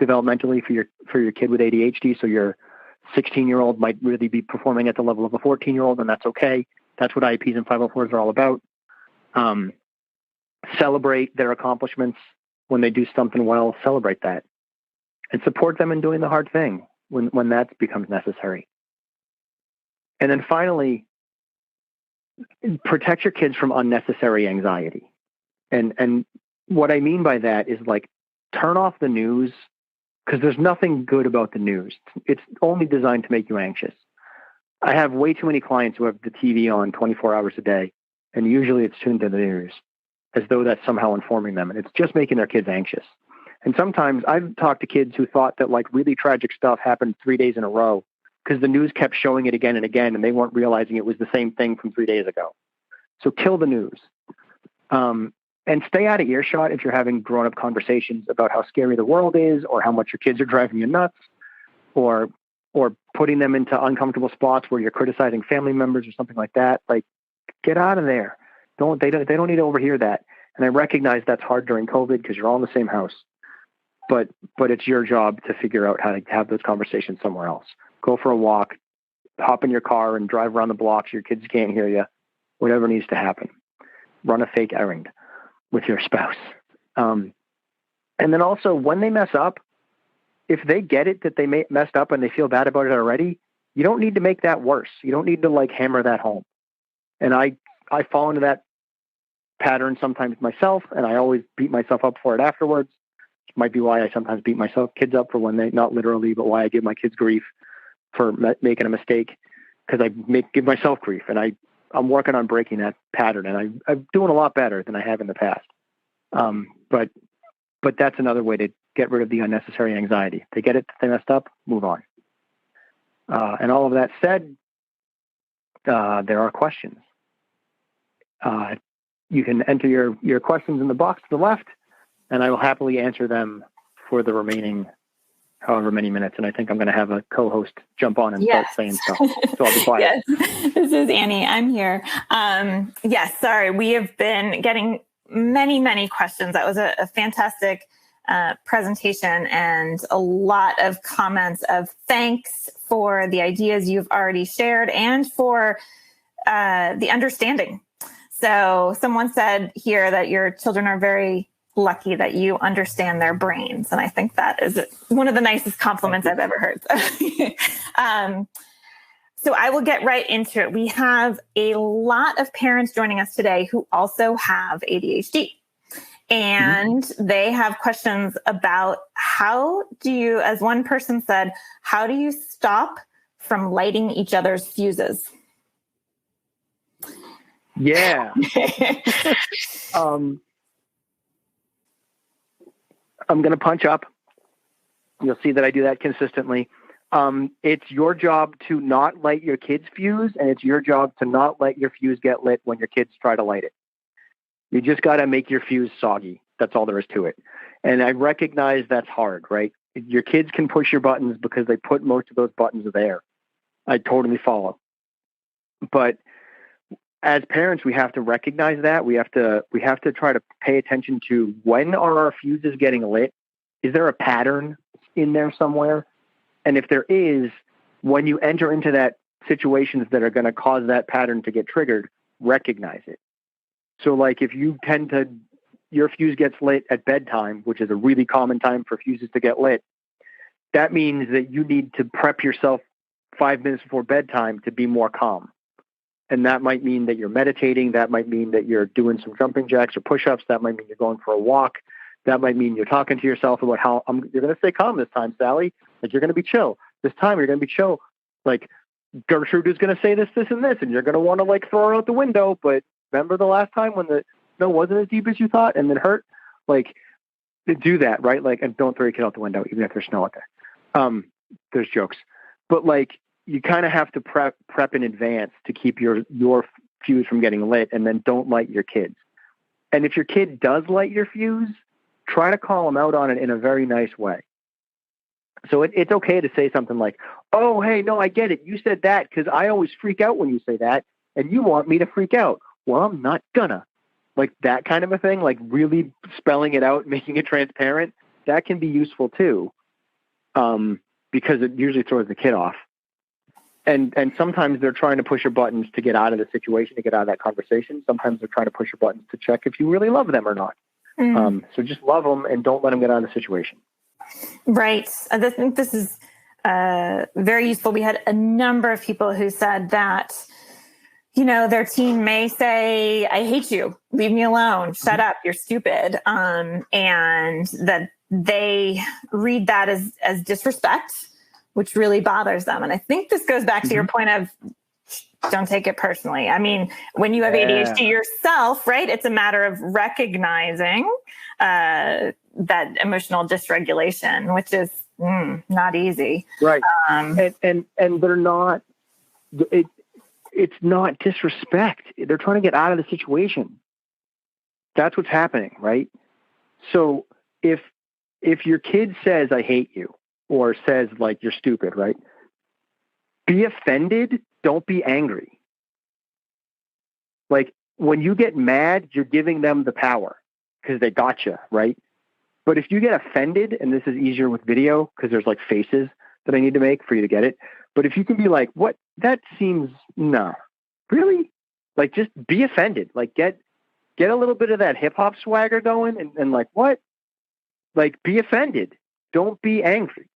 developmentally for your kid with ADHD. So your 16-year-old might really be performing at the level of a 14-year-old, and that's okay. That's what IEPs and 504s are all about. Celebrate their accomplishments. When they do something well, celebrate that. And support them in doing the hard thing when that becomes necessary. And then finally, protect your kids from unnecessary anxiety. And what I mean by that is like, turn off the news, because there's nothing good about the news. It's only designed to make you anxious. I have way too many clients who have the TV on 24 hours a day, and usually it's tuned to the news as though that's somehow informing them. And it's just making their kids anxious. And sometimes I've talked to kids who thought that like really tragic stuff happened 3 days in a row because the news kept showing it again and again, and they weren't realizing it was the same thing from 3 days ago. So kill the news. And stay out of earshot if you're having grown-up conversations about how scary the world is, or how much your kids are driving you nuts, or putting them into uncomfortable spots where you're criticizing family members or something like that. Like, get out of there. They don't need to overhear that. And I recognize that's hard during COVID because you're all in the same house, but it's your job to figure out how to have those conversations somewhere else. Go for a walk, hop in your car and drive around the block so your kids can't hear you, whatever needs to happen. Run a fake errand with your spouse. And then also when they mess up, if they get it that they messed up and they feel bad about it already, you don't need to make that worse. You don't need to like hammer that home. And I fall into that pattern sometimes myself, and I always beat myself up for it afterwards. It might be why I sometimes beat kids up for when they, not literally, but why I give my kids grief for making a mistake, because I give myself grief, and I'm working on breaking that pattern, and I'm doing a lot better than I have in the past. But that's another way to get rid of the unnecessary anxiety. They get it, they messed up, move on. And all of that said, there are questions. You can enter your questions in the box to the left, and I will happily answer them for the remaining however many minutes. And I think I'm going to have a co-host jump on and start saying stuff. So I'll be quiet. Yes, this is Annie. I'm here. Yes, sorry. We have been getting many, many questions. That was a fantastic presentation and a lot of comments of thanks for the ideas you've already shared and for the understanding. So someone said here that your children are very lucky that you understand their brains. And I think that is one of the nicest compliments I've ever heard. So I will get right into it. We have a lot of parents joining us today who also have ADHD. And they have questions about how do you, as one person said, how do you stop from lighting each other's fuses? Yeah. I'm going to punch up. You'll see that I do that consistently. It's your job to not light your kid's fuse, and it's your job to not let your fuse get lit when your kids try to light it. You just got to make your fuse soggy. That's all there is to it. And I recognize that's hard, right? Your kids can push your buttons because they put most of those buttons there. I totally follow. But as parents, we have to recognize that. We have to try to pay attention to when are our fuses getting lit? Is there a pattern in there somewhere? And if there is, when you enter into that situations that are going to cause that pattern to get triggered, recognize it. So like if your fuse gets lit at bedtime, which is a really common time for fuses to get lit, that means that you need to prep yourself 5 minutes before bedtime to be more calm. And that might mean that you're meditating. That might mean that you're doing some jumping jacks or push-ups. That might mean you're going for a walk. That might mean you're talking to yourself about how you're going to stay calm this time, Sally. Like you're going to be chill. This time you're going to be chill. Like Gertrude is going to say this, and this, and you're going to want to like throw her out the window. But remember the last time when the snow wasn't as deep as you thought and it hurt? Like do that, right? Like, and don't throw your kid out the window, even if there's snow out there. There's jokes, but like you kind of have to prep in advance to keep your fuse from getting lit, and then don't light your kids. And if your kid does light your fuse, try to call them out on it in a very nice way. So it's okay to say something like, oh, hey, no, I get it. You said that because I always freak out when you say that, and you want me to freak out. Well, I'm not gonna. Like that kind of a thing, like really spelling it out, making it transparent, that can be useful too, because it usually throws the kid off. And sometimes they're trying to push your buttons to get out of the situation, to get out of that conversation. Sometimes they're trying to push your buttons to check if you really love them or not. So just love them and don't let them get out of the situation. Right. I think this is very useful. We had a number of people who said that, you know, their teen may say, I hate you, leave me alone, shut up, you're stupid. And that they read that as disrespect, which really bothers them. And I think this goes back to your point of don't take it personally. I mean, when you have ADHD yourself, right, it's a matter of recognizing that emotional dysregulation, which is not easy. Right. And they're not, it's not disrespect. They're trying to get out of the situation. That's what's happening, right? So if your kid says, I hate you, or says like, you're stupid, right? be offended. Don't be angry. Like, when you get mad, you're giving them the power because they gotcha, right? But if you get offended, and this is easier with video because there's like faces that I need to make for you to get it. But if you can be like, what? That seems, nah, really? Like, just be offended. Like, get a little bit of that hip hop swagger going and like, what? Like, be offended. Don't be angry.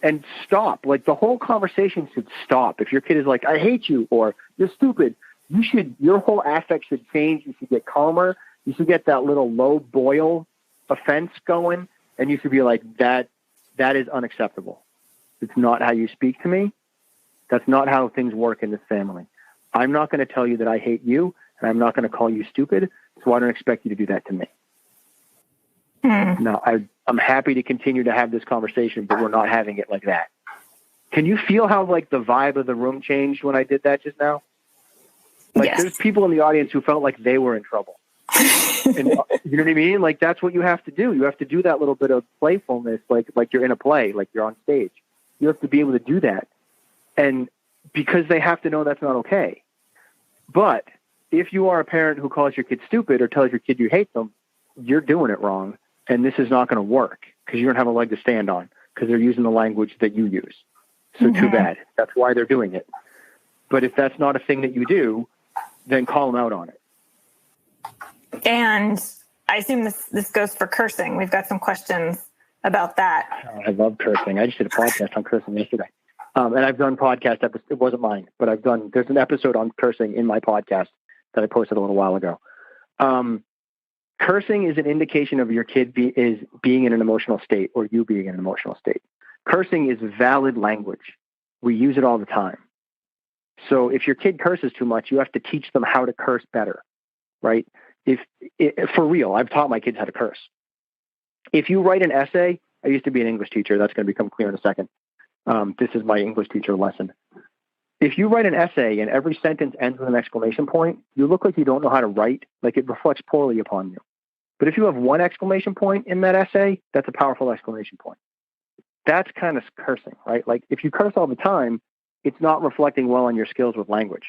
And stop. Like, the whole conversation should stop. If your kid is like, I hate you, or you're stupid, your whole affect should change. You should get calmer. You should get that little low boil offense going. And you should be like, that is unacceptable. It's not how you speak to me. That's not how things work in this family. I'm not going to tell you that I hate you, and I'm not going to call you stupid, so I don't expect you to do that to me. No, I'm happy to continue to have this conversation, but we're not having it like that. Can you feel how like the vibe of the room changed when I did that just now? Like, yes. There's people in the audience who felt like they were in trouble. And, you know what I mean? Like, that's what you have to do. You have to do that little bit of playfulness, like you're in a play, like you're on stage. You have to be able to do that. And because they have to know that's not okay. But if you are a parent who calls your kid stupid or tells your kid you hate them, you're doing it wrong. And this is not going to work because you don't have a leg to stand on because they're using the language that you use. So too bad. That's why they're doing it. But if that's not a thing that you do, then call them out on it. And I assume this goes for cursing. We've got some questions about that. I love cursing. I just did a podcast on cursing yesterday. And I've done podcast episodes. It wasn't mine, but there's an episode on cursing in my podcast that I posted a little while ago. Cursing is an indication of your kid being in an emotional state or you being in an emotional state. Cursing is valid language. We use it all the time. So if your kid curses too much, you have to teach them how to curse better, right? For real, I've taught my kids how to curse. If you write an essay, I used to be an English teacher. That's going to become clear in a second. This is my English teacher lesson. If you write an essay and every sentence ends with an exclamation point, you look like you don't know how to write, like it reflects poorly upon you. But if you have one exclamation point in that essay, that's a powerful exclamation point. That's kind of cursing, right? Like, if you curse all the time, it's not reflecting well on your skills with language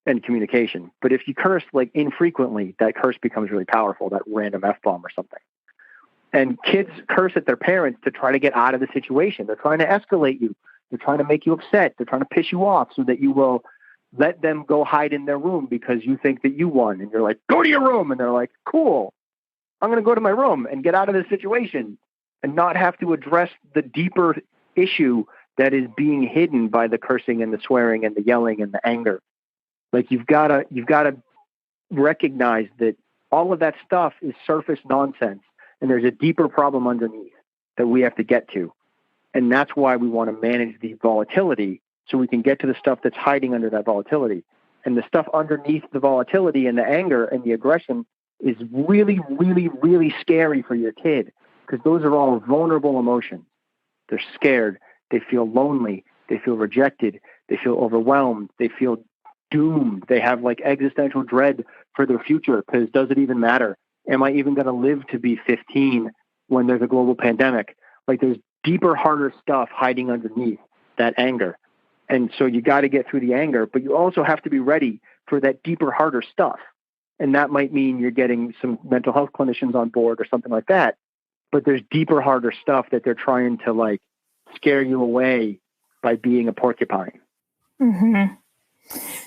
and communication. But if you curse like infrequently, that curse becomes really powerful, that random F-bomb or something. And kids curse at their parents to try to get out of the situation. They're trying to escalate you. They're trying to make you upset. They're trying to piss you off so that you will let them go hide in their room because you think that you won. And you're like, go to your room. And they're like, cool, I'm going to go to my room and get out of this situation and not have to address the deeper issue that is being hidden by the cursing and the swearing and the yelling and the anger. Like, you've got to recognize that all of that stuff is surface nonsense. And there's a deeper problem underneath that we have to get to. And that's why we want to manage the volatility so we can get to the stuff that's hiding under that volatility. And the stuff underneath the volatility and the anger and the aggression is really, really, really scary for your kid because those are all vulnerable emotions. They're scared. They feel lonely. They feel rejected. They feel overwhelmed. They feel doomed. They have like existential dread for their future because does it even matter? Am I even going to live to be 15 when there's a global pandemic? Like, there's deeper, harder stuff hiding underneath that anger. And so you got to get through the anger, but you also have to be ready for that deeper, harder stuff. And that might mean you're getting some mental health clinicians on board or something like that. But there's deeper, harder stuff that they're trying to like scare you away by being a porcupine. Mm-hmm.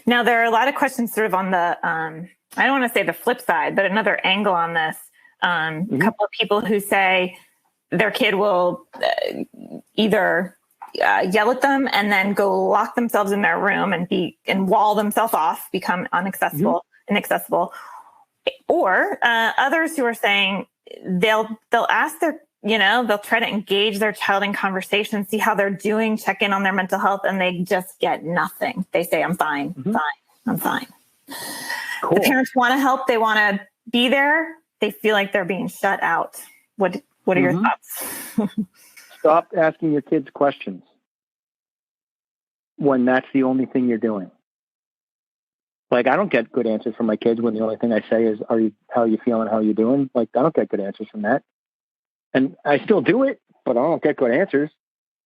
Now, there are a lot of questions sort of on the, I don't want to say the flip side, but another angle on this. A couple of people who say their kid will either yell at them and then go lock themselves in their room and wall themselves off, become inaccessible, or others who are saying they'll ask they'll try to engage their child in conversation, see how they're doing, check in on their mental health, and they just get nothing. They say, I'm fine, I'm fine. Cool. The parents want to help. They want to be there. They feel like they're being shut out. What are your thoughts? Stop asking your kids questions when that's the only thing you're doing. Like, I don't get good answers from my kids when the only thing I say is, how are you feeling? How are you doing? Like, I don't get good answers from that. And I still do it, but I don't get good answers.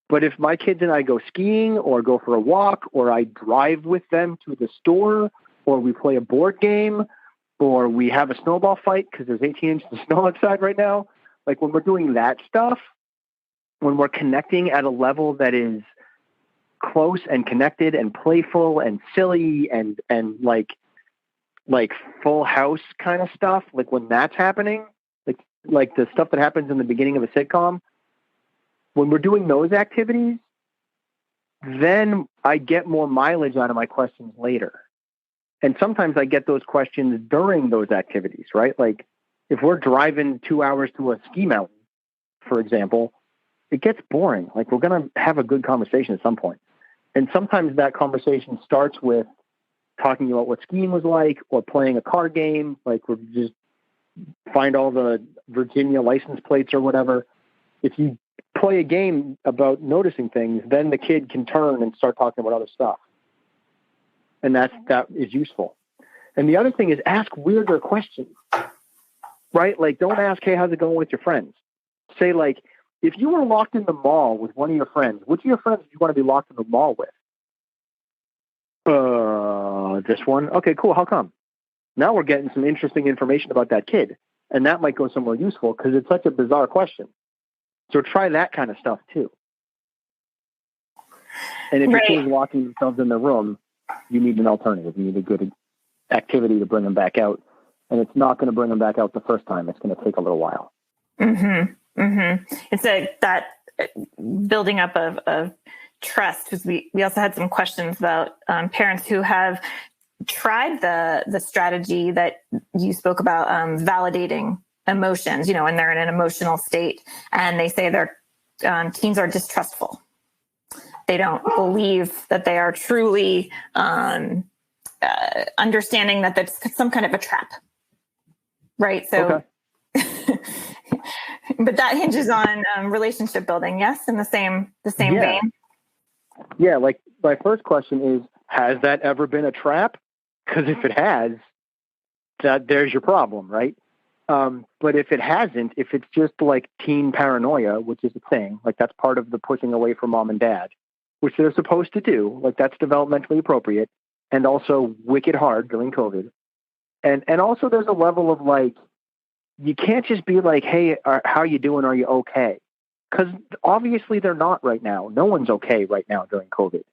But if my kids and I go skiing or go for a walk, or I drive with them to the store, or we play a board game, or we have a snowball fight because there's 18 inches of snow outside right now, like when we're doing that stuff, when we're connecting at a level that is close and connected and playful and silly and like full house kind of stuff, like when that's happening, like the stuff that happens in the beginning of a sitcom, when we're doing those activities, then I get more mileage out of my questions later. And sometimes I get those questions during those activities, right? Like if we're driving 2 hours to a ski mountain, for example, it gets boring. Like we're going to have a good conversation at some point. And sometimes that conversation starts with talking about what skiing was like, or playing a card game. Like we're just find all the Virginia license plates or whatever. If you play a game about noticing things, then the kid can turn and start talking about other stuff. And that is useful. And the other thing is ask weirder questions, right? Like don't ask, hey, how's it going with your friends? Say like, if you were locked in the mall with one of your friends, which of your friends do you want to be locked in the mall with? This one. Okay, cool. How come? Now we're getting some interesting information about that kid. And that might go somewhere useful because it's such a bizarre question. So try that kind of stuff too. And if your kid is locking themselves in the room, you need an alternative. You need a good activity to bring them back out. And it's not going to bring them back out the first time. It's going to take a little while. Mm-hmm. Mm-hmm. It's that building up of trust, because we also had some questions about parents who have tried the strategy that you spoke about, validating emotions, when they're in an emotional state, and they say their teens are distrustful. They don't believe that they are truly understanding that that's some kind of a trap, right? So, okay. But that hinges on relationship building, yes, in the same vein. Yeah, like my first question is, has that ever been a trap? Because if it has, there's your problem, right? But if it hasn't, if it's just like teen paranoia, which is a thing, like that's part of the pushing away from mom and dad, which they're supposed to do, like that's developmentally appropriate and also wicked hard during COVID. And also there's a level of like, you can't just be like, hey, how you doing? Are you okay? Because obviously they're not right now. No one's okay right now during COVID.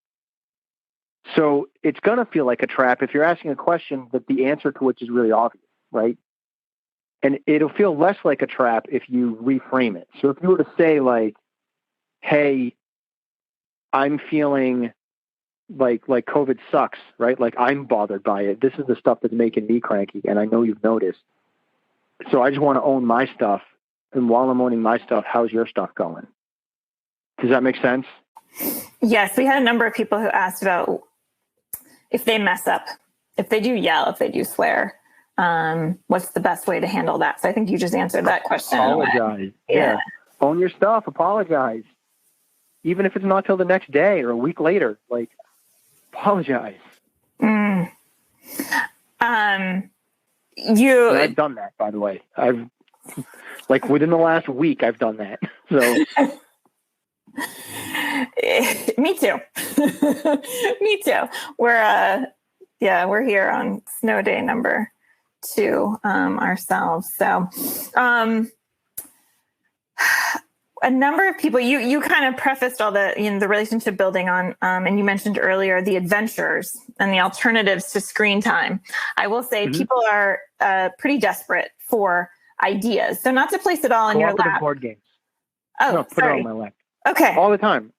So it's going to feel like a trap if you're asking a question that the answer to which is really obvious, right? And it'll feel less like a trap if you reframe it. So if you were to say like, hey, I'm feeling like COVID sucks, right? Like I'm bothered by it. This is the stuff that's making me cranky. And I know you've noticed. So I just want to own my stuff. And while I'm owning my stuff, how's your stuff going? Does that make sense? Yes. We had a number of people who asked about if they mess up, if they do yell, if they do swear, what's the best way to handle that? So I think you just answered that question. Apologize. Yeah. Own your stuff. Apologize. Even if it's not till the next day or a week later, like apologize. And I've done that, by the way. I've like within the last week, I've done that. So me too. Me too. We're here on snow day number 2 ourselves. So a number of people, you kind of prefaced all the the relationship building on, and you mentioned earlier the adventures and the alternatives to screen time. I will say people are pretty desperate for ideas. So not to place it all in your lap. Board games. Oh, no, put sorry. it on my lap. Okay. All the time.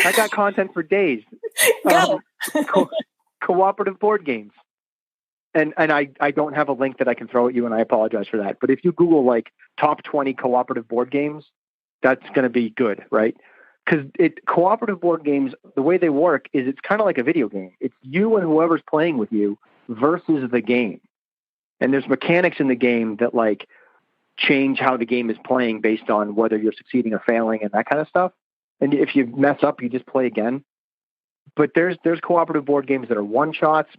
I got content for days. Go. Cooperative board games. And I don't have a link that I can throw at you, and I apologize for that. But if you Google like top 20 cooperative board games, that's going to be good, right? Because cooperative board games, the way they work is it's kind of like a video game. It's you and whoever's playing with you versus the game. And there's mechanics in the game that like change how the game is playing based on whether you're succeeding or failing and that kind of stuff. And if you mess up, you just play again. But there's cooperative board games that are one-shots.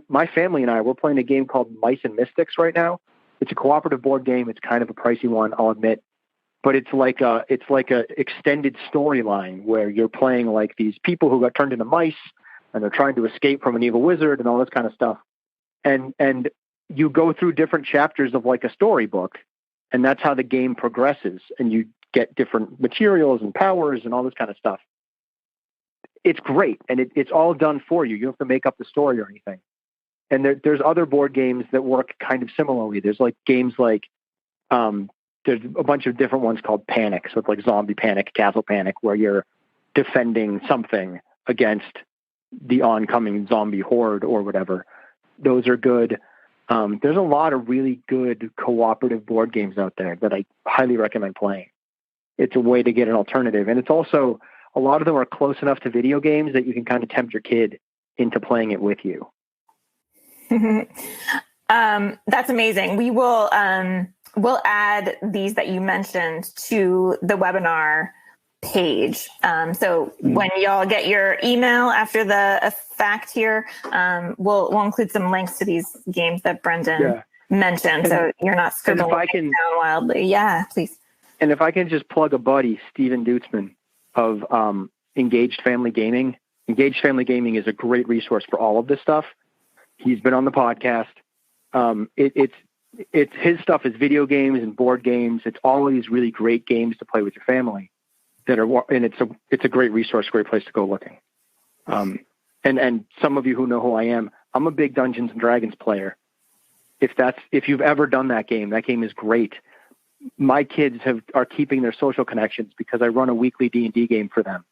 My family and I, we're playing a game called Mice and Mystics right now. It's a cooperative board game. It's kind of a pricey one, I'll admit. but it's like a extended storyline where you're playing like these people who got turned into mice and they're trying to escape from an evil wizard and all this kind of stuff. And you go through different chapters of like a storybook, and that's how the game progresses. And you get different materials and powers and all this kind of stuff. It's great. And it's all done for you. You don't have to make up the story or anything. And there's other board games that work kind of similarly. There's like games like, there's a bunch of different ones called Panic. So it's like Zombie Panic, Castle Panic, where you're defending something against the oncoming zombie horde or whatever. Those are good. There's a lot of really good cooperative board games out there that I highly recommend playing. It's a way to get an alternative. And it's also, a lot of them are close enough to video games that you can kind of tempt your kid into playing it with you. That's amazing. We will, we'll add these that you mentioned to the webinar page. So when y'all get your email after the fact here, we'll include some links to these games that Brendan mentioned. So you're not scribbling down wildly. Yeah, please. And if I can just plug a buddy, Steven Dutzman of Engaged Family Gaming. Engaged Family Gaming is a great resource for all of this stuff. He's been on the podcast. It's his stuff is video games and board games. It's all of these really great games to play with your family and it's a great resource, great place to go looking. And some of you who know who I am, I'm a big Dungeons and Dragons player. If you've ever done that game is great. My kids are keeping their social connections because I run a weekly D&D game for them.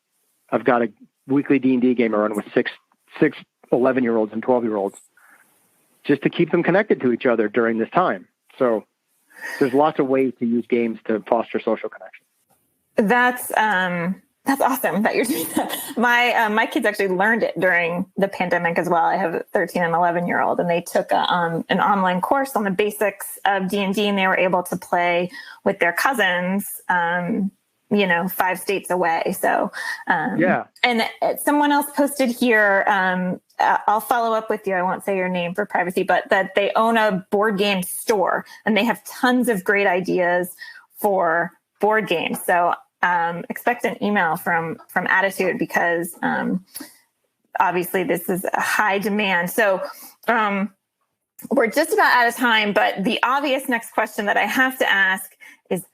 I've got a weekly D&D game I run with six 11-year-olds and 12-year-olds just to keep them connected to each other during this time. So there's lots of ways to use games to foster social connection. That's awesome that you're doing that. My kids actually learned it during the pandemic as well. I have a 13 and 11-year-old, and they took an online course on the basics of D&D, and they were able to play with their cousins, 5 states away. So, And someone else posted here, I'll follow up with you. I won't say your name for privacy, but that they own a board game store and they have tons of great ideas for board games. So expect an email from Attitude because obviously this is a high demand. So we're just about out of time, but the obvious next question that I have to ask is,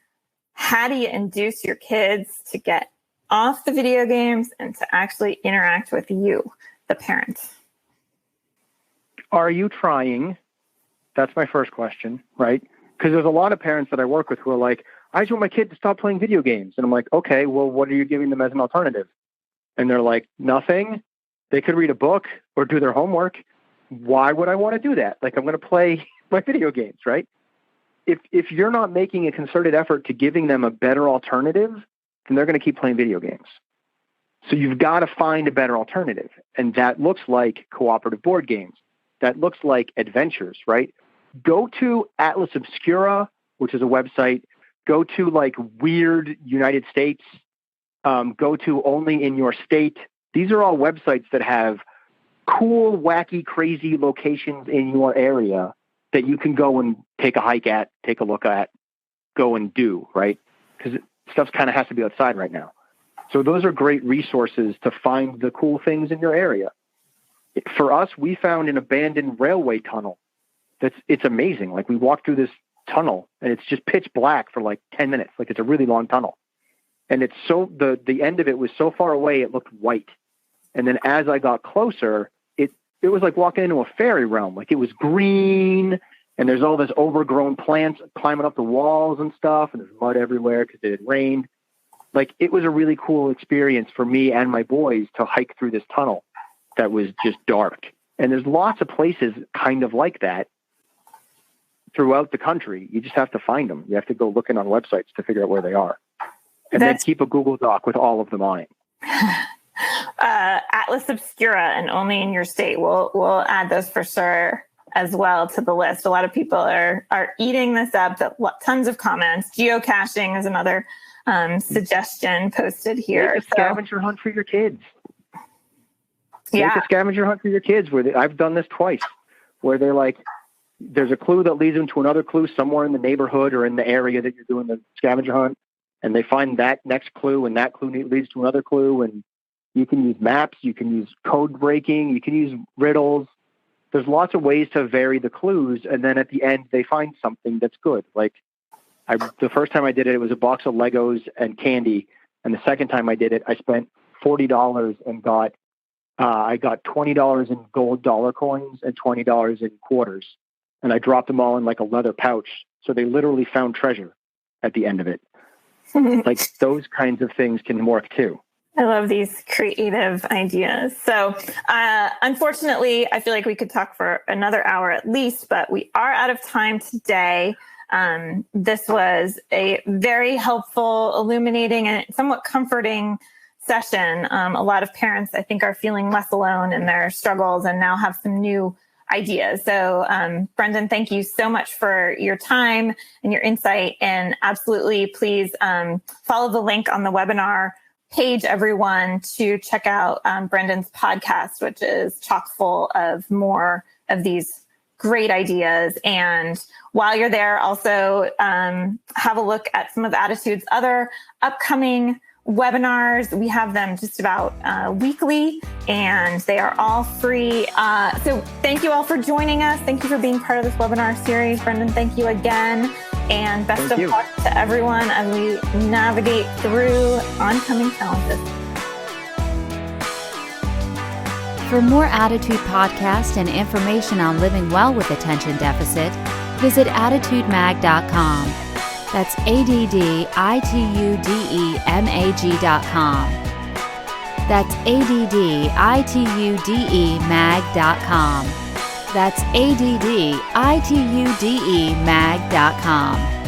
how do you induce your kids to get off the video games and to actually interact with you, the parent? Are you trying? That's my first question, right? Because there's a lot of parents that I work with who are like, I just want my kid to stop playing video games. And I'm like, okay, well, what are you giving them as an alternative? And they're like, nothing. They could read a book or do their homework. Why would I want to do that? Like, I'm going to play my video games, right? If you're not making a concerted effort to giving them a better alternative, then they're going to keep playing video games. So you've got to find a better alternative. And that looks like cooperative board games. That looks like adventures, right? Go to Atlas Obscura, which is a website. Go to like Weird United States. Go to Only in Your State. These are all websites that have cool, wacky, crazy locations in your area that you can go and take a hike at, take a look at, go and do, right? Because stuff kind of has to be outside right now. So those are great resources to find the cool things in your area. For us, we found an abandoned railway tunnel. It's amazing. Like, we walked through this tunnel and it's just pitch black for like 10 minutes. Like, it's a really long tunnel. And it's so, the end of it was so far away, it looked white. And then as I got closer, it was like walking into a fairy realm. Like, it was green and there's all this overgrown plants climbing up the walls and stuff. And there's mud everywhere because it had rained. Like, it was a really cool experience for me and my boys to hike through this tunnel that was just dark. And there's lots of places kind of like that throughout the country. You just have to find them. You have to go looking on websites to figure out where they are. And then keep a Google Doc with all of them on it. Atlas Obscura and Only in Your State. We'll add those for sure as well to the list. A lot of people are eating this up. Tons of comments. Geocaching is another suggestion posted here. Make a scavenger hunt for your kids. Make a scavenger hunt for your kids. I've done this twice, where they're like, there's a clue that leads them to another clue somewhere in the neighborhood or in the area that you're doing the scavenger hunt. and they find that next clue, and that clue leads to another clue. And you can use maps, you can use code breaking, you can use riddles. There's lots of ways to vary the clues. And then at the end, they find something that's good. Like the first time I did it, it was a box of Legos and candy. And the second time I did it, I spent $40 and I got $20 in gold dollar coins and $20 in quarters. And I dropped them all in like a leather pouch. So they literally found treasure at the end of it. Like those kinds of things can work too. I love these creative ideas. So unfortunately, I feel like we could talk for another hour at least, but we are out of time today. This was a very helpful, illuminating, and somewhat comforting session. A lot of parents, I think, are feeling less alone in their struggles and now have some new ideas. So, Brendan, thank you so much for your time and your insight. And absolutely, please follow the link on the webinar page, everyone, to check out Brendan's podcast, which is chock full of more of these great ideas. And while you're there, also have a look at some of Attitude's other upcoming webinars. We have them just about weekly, and they are all free. So thank you all for joining us. Thank you for being part of this webinar series. Brendan, thank you again. And best of luck to everyone as we navigate through oncoming challenges. For more Attitude podcasts and information on living well with attention deficit, visit attitudemag.com. That's ADDITUDEMAG.com. That's ADDITUDEMAG.com. That's ADDITUDEMAG.com.